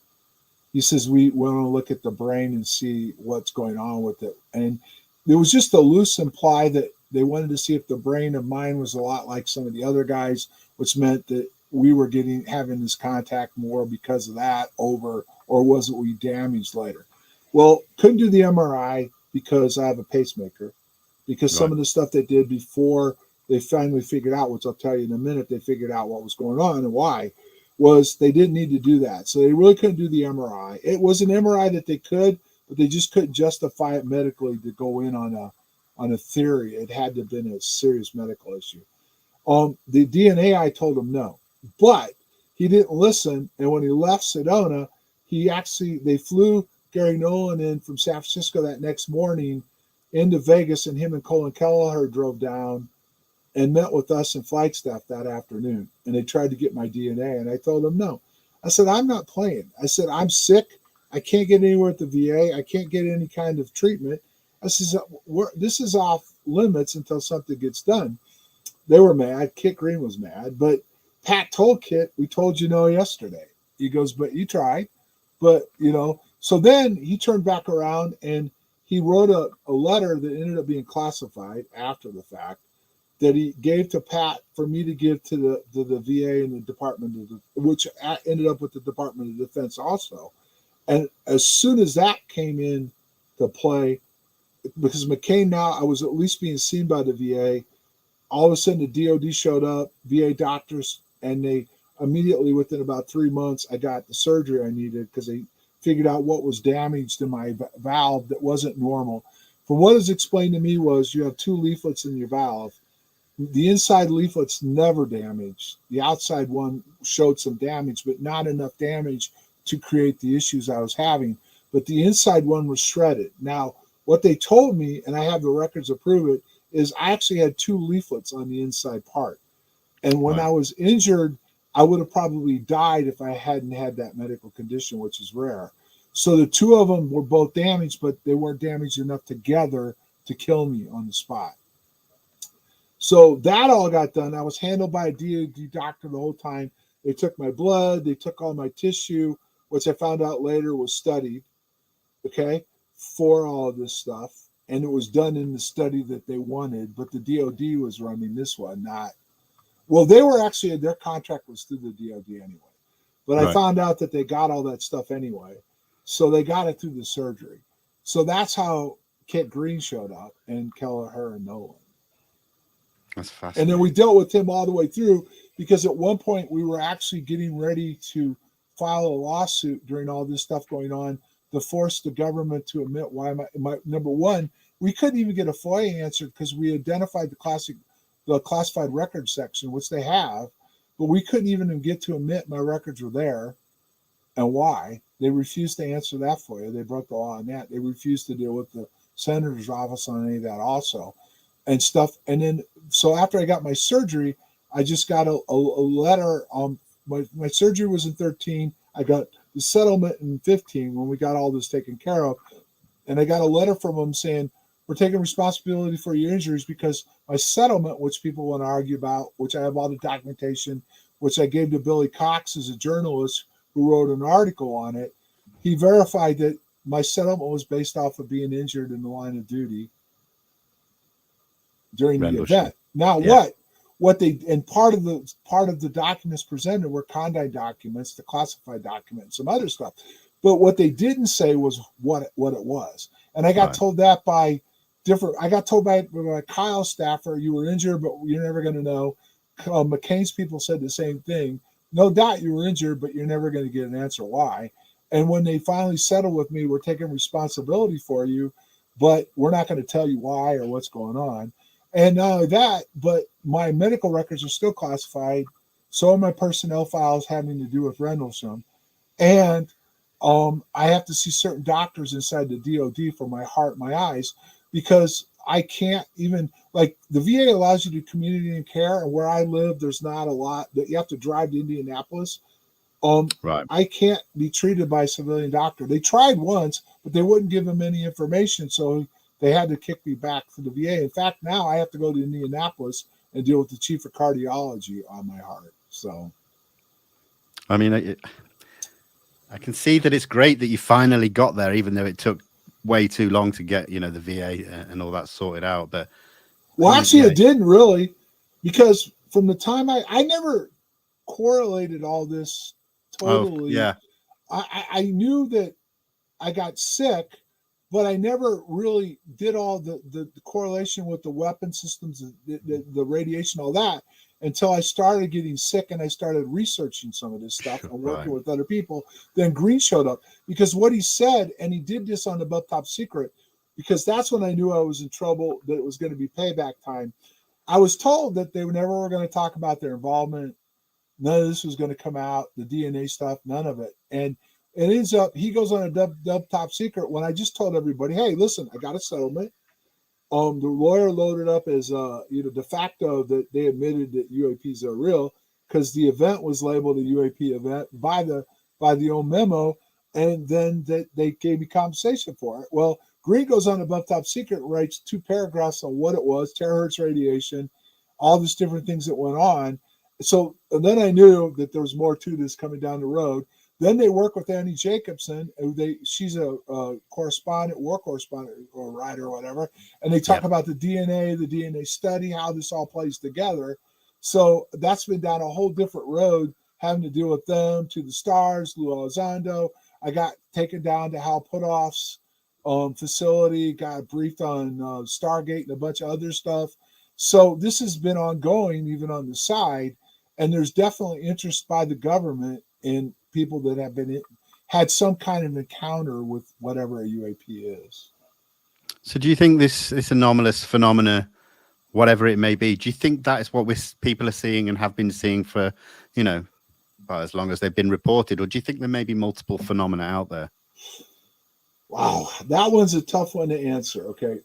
He says, we want to look at the brain and see what's going on with it. And there was just a loose imply that they wanted to see if the brain of mine was a lot like some of the other guys, which meant that we were having this contact more because of that or was it we damaged later? Well, couldn't do the MRI because I have a pacemaker, because some of the stuff they did before they finally figured out, which I'll tell you in a minute, they figured out what was going on and why, was they didn't need to do that. So they really couldn't do the MRI. It was an MRI that they could, but they just couldn't justify it medically to go in on a theory. It had to have been a serious medical issue. The DNA, I told him no, but he didn't listen. And when he left Sedona, they flew Gary Nolan in from San Francisco that next morning into Vegas, and him and Colin Kelleher drove down and met with us and flight staff that afternoon. And they tried to get my DNA, and I told them no. I said, I'm not playing. I said, I'm sick. I can't get anywhere at the VA. I can't get any kind of treatment. I said, this is off limits until something gets done. They were mad. Kit Green was mad. But Pat told Kit, we told you no yesterday. He goes, but you tried. But, so then he turned back around and he wrote a letter that ended up being classified after the fact that he gave to Pat for me to give to the VA and the Department of which ended up with the Department of Defense also. And as soon as that came in to play, because McCain now, I was at least being seen by the VA, all of a sudden the DOD showed up, VA doctors, and they immediately, within about 3 months, I got the surgery I needed because they figured out what was damaged in my valve that wasn't normal. From what is explained to me was you have 2 leaflets in your valve. The inside leaflet's never damaged. The outside one showed some damage, but not enough damage to create the issues I was having. But the inside one was shredded. Now, what they told me, and I have the records to prove it, is I actually had 2 leaflets on the inside part. And when I was injured, I would have probably died if I hadn't had that medical condition, which is rare. So the 2 of them were both damaged, but they weren't damaged enough together to kill me on the spot. So that all got done. I was handled by a DOD doctor the whole time. They took my blood. They took all my tissue, which I found out later was studied, for all of this stuff. And it was done in the study that they wanted, but the DOD was running this one, not. Well, they were actually, their contract was through the DOD anyway. But I found out that they got all that stuff anyway. So they got it through the surgery. So that's how Kit Green showed up and Kelleher and Nolan. That's fascinating. And then we dealt with him all the way through because at one point we were actually getting ready to file a lawsuit during all this stuff going on to force the government to admit why my number one, we couldn't even get a FOIA answered because we identified the classified records section, which they have, but we couldn't even get to admit my records were there and why. They refused to answer that FOIA. They broke the law on that. They refused to deal with the senator's office on any of that also and stuff. And then, so after I got my surgery, I just got a letter. My surgery was in 13. I got the settlement in 15 when we got all this taken care of. And I got a letter from them saying, we're taking responsibility for your injuries because my settlement, which people want to argue about, which I have all the documentation, which I gave to Billy Cox as a journalist who wrote an article on it. He verified that my settlement was based off of being injured in the line of duty during the event. Now, what they, and part of the documents presented were conduct documents, the classified document, some other stuff. But what they didn't say was what it was. And I got told that by I got told by Kyle Staffer, you were injured, but you're never going to know. McCain's people said the same thing. No doubt you were injured, but you're never going to get an answer why. And when they finally settled with me, we're taking responsibility for you, but we're not going to tell you why or what's going on. And not only that, but my medical records are still classified. So are my personnel files having to do with Rendlesham. And I have to see certain doctors inside the DOD for my heart, my eyes, because I can't even, like, the VA allows you to do community and care, and where I live, there's not a lot that you have to drive to Indianapolis. I can't be treated by a civilian doctor. They tried once, but they wouldn't give them any information, so they had to kick me back to the VA. In fact, now I have to go to Indianapolis and deal with the chief of cardiology on my heart. So, I mean, I can see that it's great that you finally got there, even though it took way too long to get, the VA and all that sorted out. But actually, it didn't really, because from the time I never correlated all this totally. I knew that I got sick, but I never really did all the correlation with the weapon systems, the radiation, all that, until I started getting sick and I started researching some of this stuff and working with other people. Then Green showed up because what he said, and he did this on the Top Secret, because that's when I knew I was in trouble, that it was going to be payback time. I was told that they never were going to talk about their involvement. None of this was going to come out, the DNA stuff, none of it. And it ends up, he goes on a Top Secret when I just told everybody, hey, listen, I got a settlement. The lawyer loaded up as de facto that they admitted that UAPs are real because the event was labeled a UAP event by the old memo, and then that they gave me compensation for it. Well, Green goes on above top secret, writes 2 paragraphs on what it was, terahertz radiation, all these different things that went on. So and then I knew that there was more to this coming down the road. Then they work with Annie Jacobson. She's a correspondent, war correspondent or writer or whatever, and they talk about the DNA study, how this all plays together. So that's been down a whole different road, having to deal with them, to the stars, Lou Elizondo. I got taken down to Hal Putoff's facility, got briefed on Stargate and a bunch of other stuff. So this has been ongoing, even on the side, and there's definitely interest by the government in people that have had some kind of encounter with whatever a UAP is. So do you think this anomalous phenomena, whatever it may be, do you think that is what people are seeing and have been seeing for, as long as they've been reported, or do you think there may be multiple phenomena out there? Wow, that one's a tough one to answer. Okay.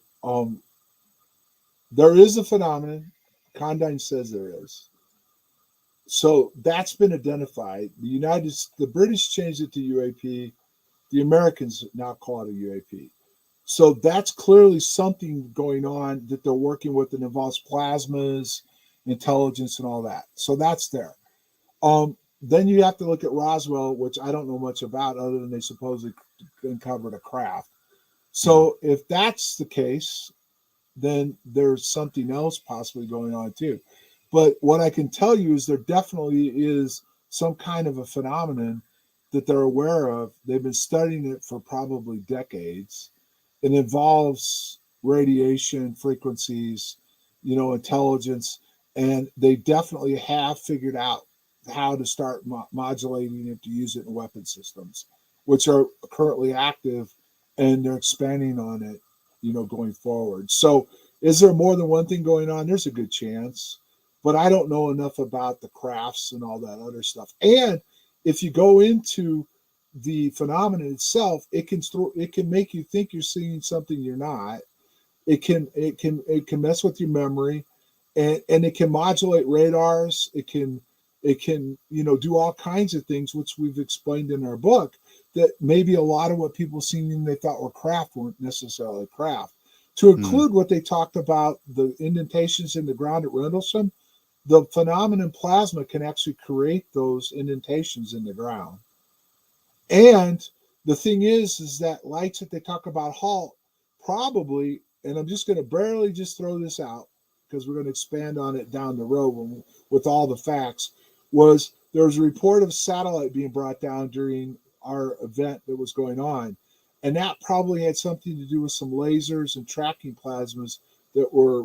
There is a phenomenon. Condign says there is. So that's been identified. The British changed it to UAP. The Americans now call it a UAP. So that's clearly something going on that they're working with that involves plasmas, intelligence, and all that. So that's there. Then you have to look at Roswell, which I don't know much about other than they supposedly uncovered a craft. So if that's the case, then there's something else possibly going on too. But what I can tell you is there definitely is some kind of a phenomenon that they're aware of. They've been studying it for probably decades. It involves radiation frequencies, intelligence, and they definitely have figured out how to start modulating it to use it in weapon systems, which are currently active, and they're expanding on it, going forward. So is there more than one thing going on? There's a good chance, but I don't know enough about the crafts and all that other stuff. And if you go into the phenomenon itself, it can make you think you're seeing something you're not. It can mess with your memory, and it can modulate radars. It can do all kinds of things, which we've explained in our book, that maybe a lot of what people seen they thought were craft weren't necessarily craft. To include what they talked about, the indentations in the ground at Rendlesham, the phenomenon plasma can actually create those indentations in the ground. And the thing is that lights that they talk about Halt probably, and I'm just going to barely just throw this out because we're going to expand on it down the road with all the facts, was there was a report of a satellite being brought down during our event that was going on. And that probably had something to do with some lasers and tracking plasmas that were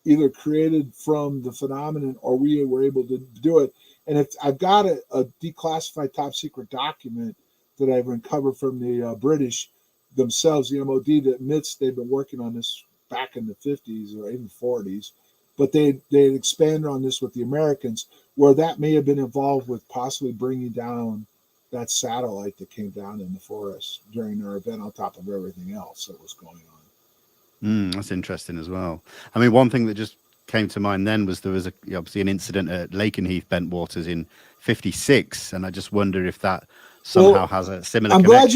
either created from the phenomenon or we were able to do it. And if I've got a declassified top secret document that I've uncovered from the British themselves, the MOD, that admits they've been working on this back in the 50s or even 40s, but they expanded on this with the Americans, where that may have been involved with possibly bringing down that satellite that came down in the forest during our event on top of everything else that was going on. That's interesting as well. I mean, one thing that just came to mind then was there was obviously an incident at Lakenheath Bentwaters in 56, and I just wonder if that somehow has a similar connection. Glad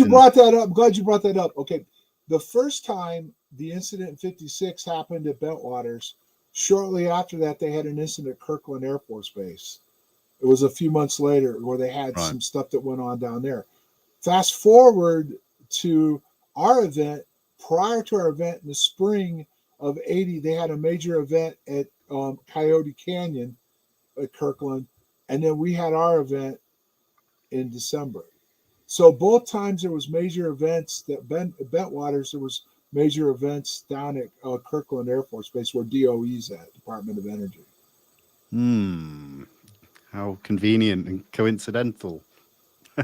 you brought that up. Okay. The first time the incident in 56 happened at Bentwaters, shortly after that, they had an incident at Kirkland Air Force Base. It was a few months later where they had some stuff that went on down there. Fast forward to our event. Prior to our event in the spring of 80, they had a major event at Coyote Canyon at Kirkland, and then we had our event in December. So both times there was major events that Bentwaters, there was major events down at Kirkland Air Force Base where DOE's at, Department of Energy. How convenient and coincidental.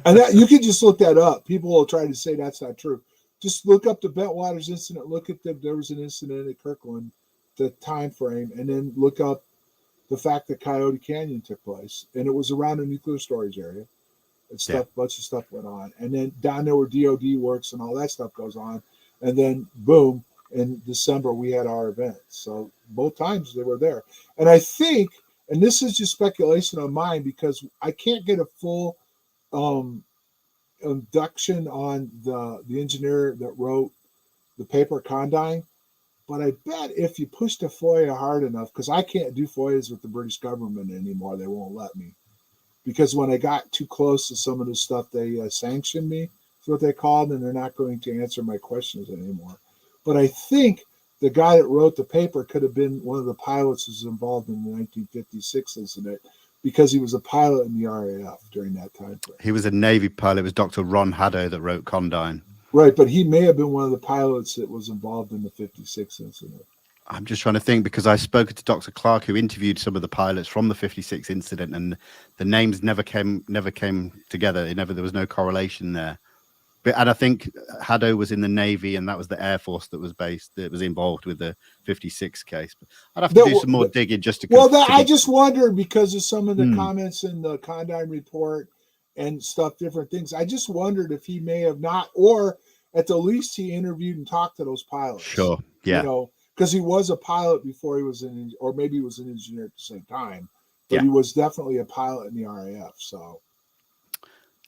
And that, you can just look that up. People will try to say that's not true. Just look up the Bentwaters incident. Look at there was an incident at Kirkland, the time frame, and then look up the fact that Coyote Canyon took place, and it was around a nuclear storage area. And stuff, bunch of stuff went on, and then down there where DOD works and all that stuff goes on, and then boom, in December, we had our event. So both times they were there. And I think, and this is just speculation on mine because I can't get a full induction on the engineer that wrote the paper Condign. But I bet if you push the FOIA hard enough, because I can't do FOIAs with the British government anymore, they won't let me. Because when I got too close to some of the stuff, they sanctioned me. That's what they called, and they're not going to answer my questions anymore. But I think the guy that wrote the paper could have been one of the pilots who was involved in the 1956 incident because he was a pilot in the RAF during that time frame. He was a Navy pilot. It was Dr. Ron Haddo that wrote Condign. Right, but he may have been one of the pilots that was involved in the 56 incident. I'm just trying to think because I spoke to Dr. Clark, who interviewed some of the pilots from the 56 incident, and the names never came together. There was no correlation there. And I think Haddo was in the Navy, and that was the Air Force that was involved with the 56 case. But I'd have to do some more digging just to. I just wondered because of some of the comments in the Condign report and stuff, different things. I just wondered if he may have not, or at the least he interviewed and talked to those pilots. Sure, yeah. Because he was a pilot before he was or maybe he was an engineer at the same time, but he was definitely a pilot in the RAF. So.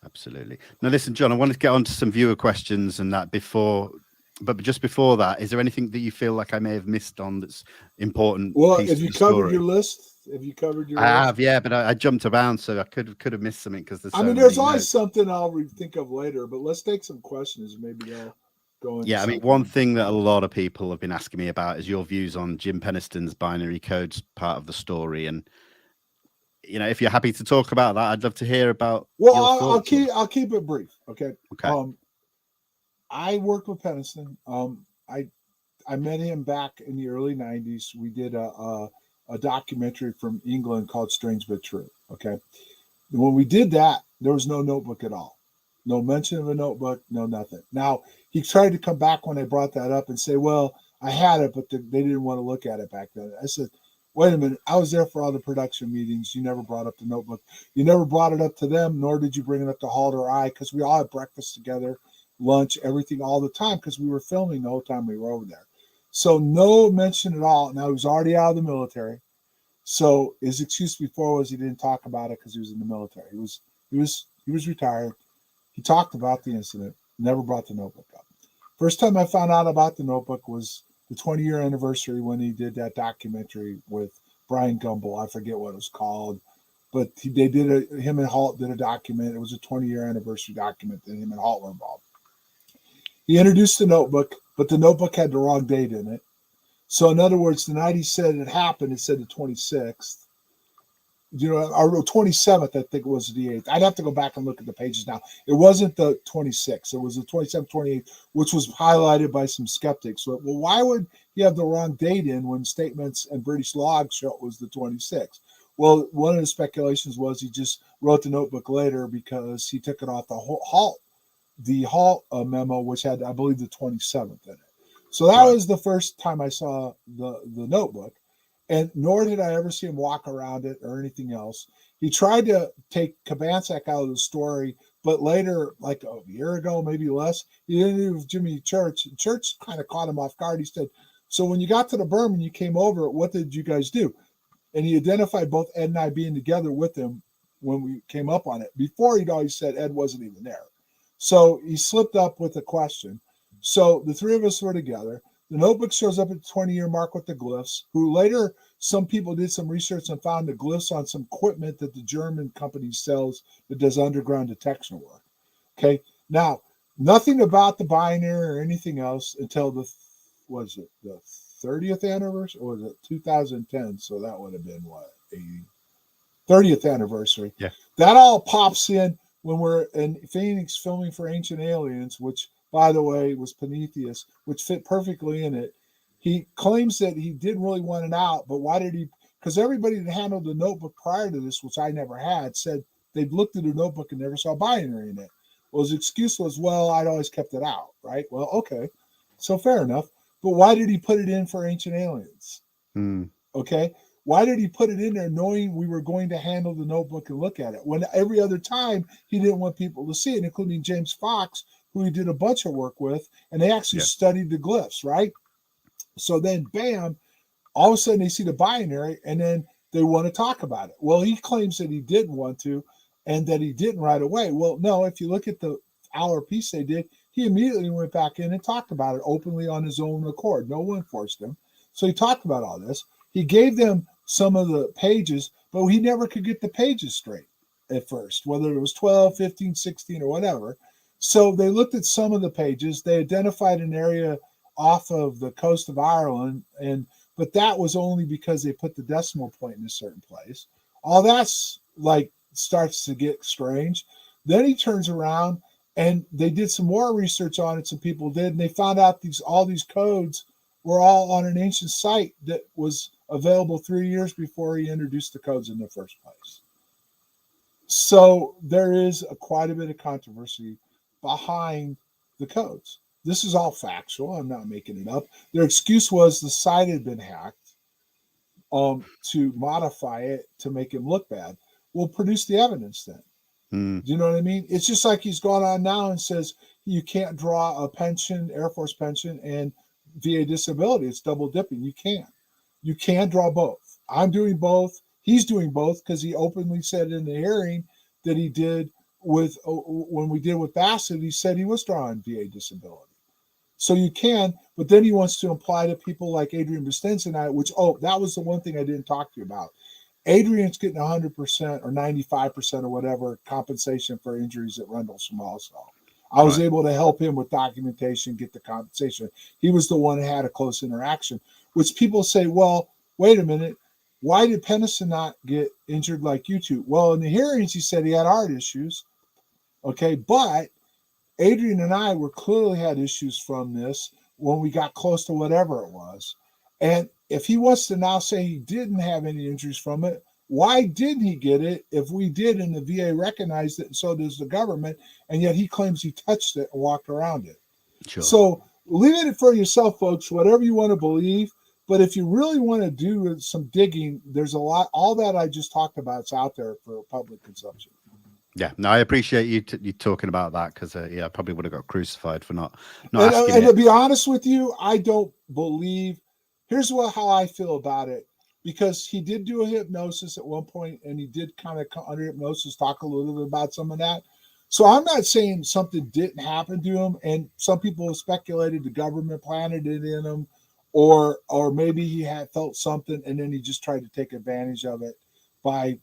Absolutely. Now, listen, John, I wanted to get on to some viewer questions and that but just before that, is there anything that you feel like I may have missed on that's important? Well, have you covered your list? Have you covered your list? I have, yeah, but I jumped around, so I could have missed something because there's always something I'll think of later, but let's take some questions. Maybe I'll go into I mean, one thing that a lot of people have been asking me about is your views on Jim Peniston's binary codes part of the story. And if you're happy to talk about that, I'd love to hear about. Well, I'll keep it brief. Okay. I worked with Peniston. I met him back in the early '90s. We did a documentary from England called Strange But True. Okay. When we did that, there was no notebook at all. No mention of a notebook, no nothing. Now, he tried to come back when I brought that up and say, well, I had it, but they didn't want to look at it back then. I said, wait a minute, I was there for all the production meetings. You never brought up the notebook. You never brought it up to them, nor did you bring it up to Halt or I, because we all had breakfast together, lunch, everything all the time, because we were filming the whole time we were over there. So no mention at all. Now, he was already out of the military. So his excuse before was he didn't talk about it because he was in the military. He was retired. He talked about the incident, never brought the notebook up. First time I found out about the notebook was the 20-year anniversary when he did that documentary with Brian Gumbel. I forget what it was called, but him and Halt did a document. It was a 20-year anniversary document that him and Halt were involved. He introduced the notebook, but the notebook had the wrong date in it. So in other words, the night he said it happened, it said the 26th. Or 27th, I think it was the 8th. I'd have to go back and look at the pages now. It wasn't the 26th. It was the 27th, 28th, which was highlighted by some skeptics. Well, why would he have the wrong date in when statements and British logs show it was the 26th? Well, one of the speculations was he just wrote the notebook later because he took it off the Halt memo, which had, I believe, the 27th in it. So that was the first time I saw the notebook. And nor did I ever see him walk around it or anything else. He tried to take Kabansak out of the story, but later, like a year ago, maybe less, he interviewed Jimmy Church. Church kind of caught him off guard. He said, so when you got to the berm and you came over, what did you guys do? And he identified both Ed and I being together with him when we came up on it. Before, he'd always said Ed wasn't even there. So he slipped up with a question. So the three of us were together. The notebook shows up at the 20-year mark with the glyphs, who later some people did some research and found the glyphs on some equipment that the German company sells that does underground detection work. Okay. Now, nothing about the binary or anything else until the 30th anniversary, or was it 2010? So that would have been 30th anniversary. Yeah. That all pops in when we're in Phoenix filming for Ancient Aliens, which, by the way, was Prometheus, which fit perfectly in it. He claims that he did really want it out, but why did he? Because everybody that handled the notebook prior to this, which I never had, said they'd looked at the notebook and never saw binary in it. Well, his excuse was, well, I'd always kept it out, right? Well, okay, so fair enough. But why did he put it in for Ancient Aliens? Okay, why did he put it in there knowing we were going to handle the notebook and look at it? When every other time he didn't want people to see it, including James Fox, who he did a bunch of work with, and they actually studied the glyphs, right? So then, bam, all of a sudden they see the binary and then they want to talk about it. Well, he claims that he didn't want to and that he didn't right away. Well, no, if you look at the hour piece they did, he immediately went back in and talked about it openly on his own accord. No one forced him. So he talked about all this. He gave them some of the pages, but he never could get the pages straight at first, whether it was 12, 15, 16, or whatever. So they looked at some of the pages. They identified an area off of the coast of Ireland, but that was only because they put the decimal point in a certain place. All that's like starts to get strange. Then he turns around and they did some more research on it. Some people did, and they found out all these codes were all on an ancient site that was available 3 years before he introduced the codes in the first place. So there is quite a bit of controversy behind the codes. This is all factual. I'm not making it up. Their excuse was the site had been hacked to modify it to make him look bad. We'll produce the evidence then. Do you know what I mean? It's just like he's gone on now and says you can't draw a pension, Air Force pension, and VA disability. It's double dipping. You can't. You can draw both. I'm doing both. He's doing both because he openly said in the hearing that he did with when we did with Bassett, he said he was drawing VA disability. So you can, but then he wants to imply to people like Adrian Bistens and I, that was the one thing I didn't talk to you about. Adrian's getting 100% or 95% or whatever compensation for injuries at Rendlesham also. I was able to help him with documentation, get the compensation. He was the one who had a close interaction, which people say, well, wait a minute. Why did Peniston not get injured like you two? Well, in the hearings, he said he had heart issues. Okay, but Adrian and I were clearly had issues from this when we got close to whatever it was. And if he wants to now say he didn't have any injuries from it, why didn't he get it if we did and the VA recognized it and so does the government, and yet he claims he touched it and walked around it? Sure. So leave it for yourself, folks, whatever you want to believe. But if you really want to do some digging, there's a lot. All that I just talked about is out there for public consumption. Yeah, no, I appreciate you talking about that because I probably would have got crucified for not asking. And to be honest with you, I don't believe. Here's how I feel about it, because he did do a hypnosis at one point, and he did kind of under hypnosis talk a little bit about some of that. So I'm not saying something didn't happen to him, and some people have speculated the government planted it in him, or maybe he had felt something and then he just tried to take advantage of it by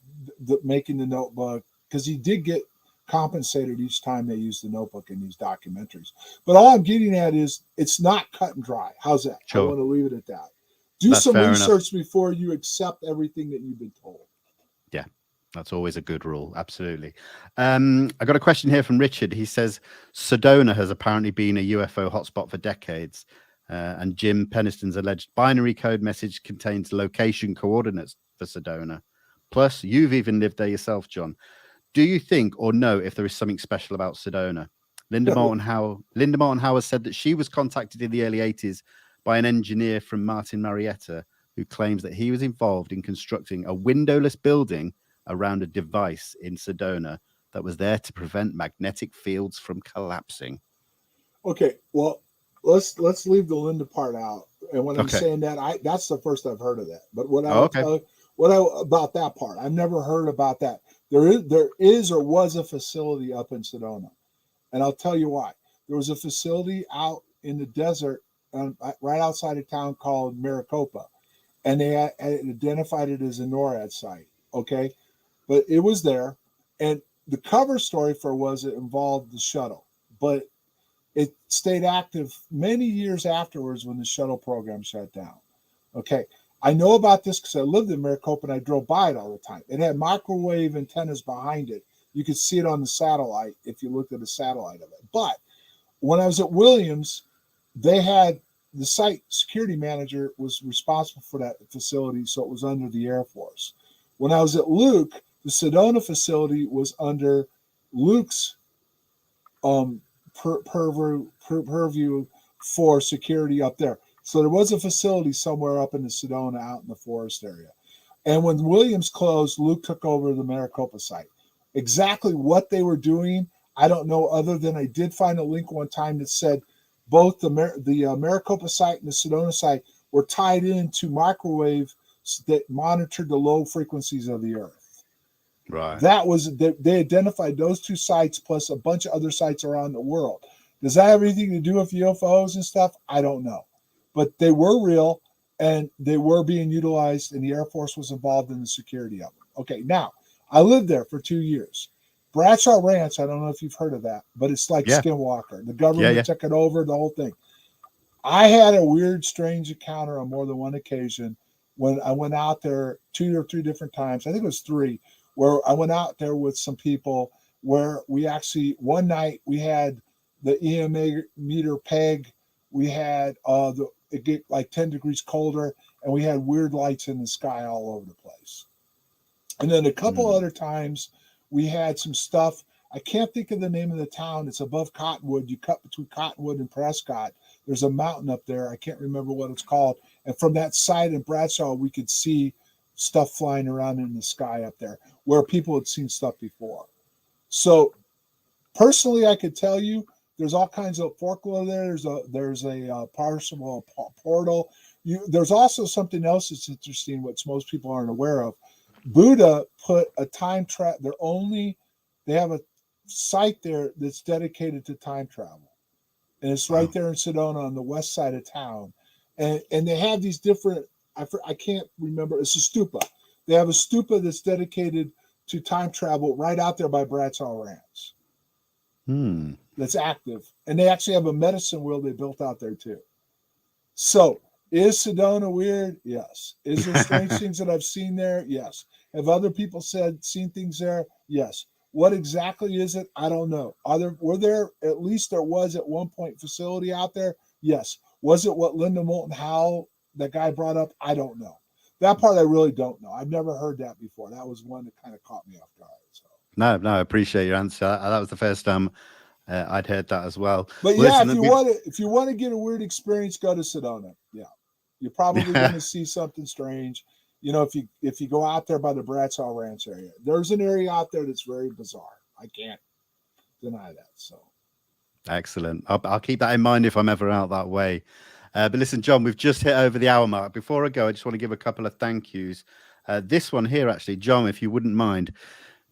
making the notebook, because he did get compensated each time they used the notebook in these documentaries. But all I'm getting at is it's not cut and dry. How's that? Sure. I want to leave it at that. That's some research before you accept everything that you've been told. Yeah, that's always a good rule. Absolutely. I got a question here from Richard. He says, Sedona has apparently been a UFO hotspot for decades. And Jim Peniston's alleged binary code message contains location coordinates for Sedona. Plus, you've even lived there yourself, John. Do you think or know if there is something special about Sedona? Linda Moulton Howe has said that she was contacted in the early 80s by an engineer from Martin Marietta who claims that he was involved in constructing a windowless building around a device in Sedona that was there to prevent magnetic fields from collapsing. Okay, well, let's leave the Linda part out. And when I'm saying that, that's the first I've heard of that. But about that part, I've never heard about that. There is or was a facility up in Sedona, and I'll tell you why. There was a facility out in the desert, right outside of town, called Maricopa, and they had identified it as a NORAD site. Okay, but it was there, and the cover story for it involved the shuttle, but it stayed active many years afterwards when the shuttle program shut down. Okay. I know about this because I lived in Maricopa and I drove by it all the time. It had microwave antennas behind it. You could see it on the satellite if you looked at the satellite of it. But when I was at Williams, they had the site security manager was responsible for that facility, so it was under the Air Force. When I was at Luke, the Sedona facility was under Luke's purview for security up there. So there was a facility somewhere up in the Sedona, out in the forest area. And when Williams closed, Luke took over the Maricopa site. Exactly what they were doing, I don't know, other than I did find a link one time that said both the Maricopa site and the Sedona site were tied into microwaves that monitored the low frequencies of the Earth. Right. That was, they identified those 2 sites plus a bunch of other sites around the world. Does that have anything to do with UFOs and stuff? I don't know. But they were real, and they were being utilized, and the Air Force was involved in the security of them. Okay, now, I lived there for 2 years. Bradshaw Ranch, I don't know if you've heard of that, but it's like Skinwalker. The government took it over, the whole thing. I had a weird, strange encounter on more than one occasion when I went out there 2 or 3 different times. I think it was 3, where I went out there with some people where we actually, one night we had the EMA meter peg. We had it get like 10 degrees colder, and we had weird lights in the sky all over the place. And then a couple other times we had some stuff. I can't think of the name of the town. It's above Cottonwood. You cut between Cottonwood and Prescott. There's a mountain up there. I can't remember what it's called. And from that side in Bradshaw, we could see stuff flying around in the sky up there where people had seen stuff before. So personally, I could tell you there's all kinds of folklore there. There's a partial portal. There's also something else that's interesting, which most people aren't aware of. Buddha put a time trap. They have a site there that's dedicated to time travel, and it's right there in Sedona on the west side of town. And they have these different. I can't remember. It's a stupa. They have a stupa that's dedicated to time travel right out there by Bradshaw Ranch. That's active, and they actually have a medicine wheel they built out there too. So, is Sedona weird? Yes. Is there strange things that I've seen there? Yes. Have other people seen things there? Yes. What exactly is it? I don't know. Were there, at least there was at one point, facility out there? Yes. Was it what Linda Moulton Howe, that guy, brought up? I don't know. That part I really don't know. I've never heard that before. That was one that kind of caught me off guard. So. No, I appreciate your answer. That was the first time I'd heard that as well. But yeah, if you want to get a weird experience, go to Sedona. Yeah, you're probably going to see something strange. You know, if you go out there by the Bradshaw Ranch area, there's an area out there that's very bizarre. I can't deny that. So excellent. I'll keep that in mind if I'm ever out that way. But listen, John, we've just hit over the hour mark. Before I go, I just want to give a couple of thank yous. This one here, actually, John, if you wouldn't mind.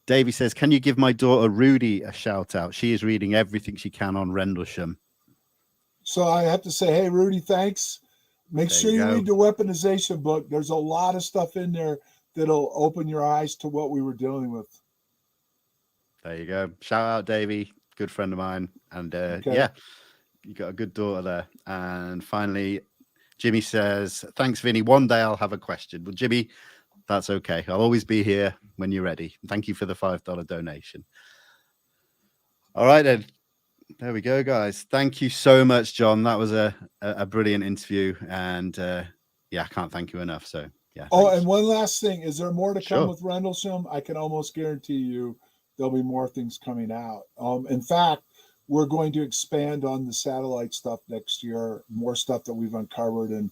Davey says, can you give my daughter Rudy a shout out? She is reading everything she can on Rendlesham. So I have to say, hey, Rudy, thanks. Make sure you read the weaponization book. There's a lot of stuff in there that'll open your eyes to what we were dealing with. There you go. Shout out, Davey. Good friend of mine. And yeah, you got a good daughter there. And finally, Jimmy says, thanks, Vinny. One day I'll have a question. Well, Jimmy, that's okay. I'll always be here when you're ready. Thank you for the $5 donation. All right, then. There we go, guys. Thank you so much, John. That was a brilliant interview. And yeah, I can't thank you enough. So, yeah. Oh, and one last thing. Is there more to come with Rendlesham? I can almost guarantee you there'll be more things coming out. In fact, we're going to expand on the satellite stuff next year, more stuff that we've uncovered and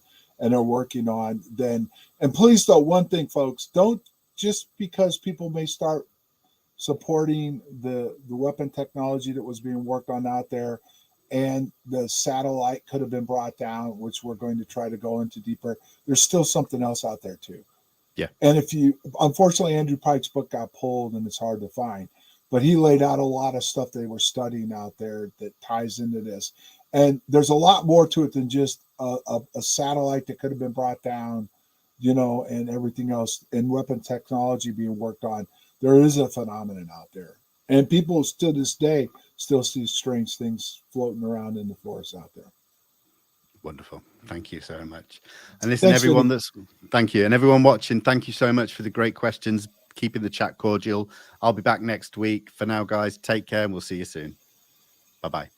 are working on. And please, though, one thing, folks, don't just because people may start supporting the weapon technology that was being worked on out there, and the satellite could have been brought down, which we're going to try to go into deeper. There's still something else out there too. Yeah. And unfortunately, Andrew Pike's book got pulled and it's hard to find, but he laid out a lot of stuff they were studying out there that ties into this. And there's a lot more to it than just a satellite that could have been brought down, and everything else, and weapon technology being worked on. There is a phenomenon out there, and people to this day still see strange things floating around in the forest out there. Wonderful. Thank you so much. And listen, everyone thank you. And everyone watching, thank you so much for the great questions, keeping the chat cordial. I'll be back next week. For now, guys, take care and we'll see you soon. Bye-bye.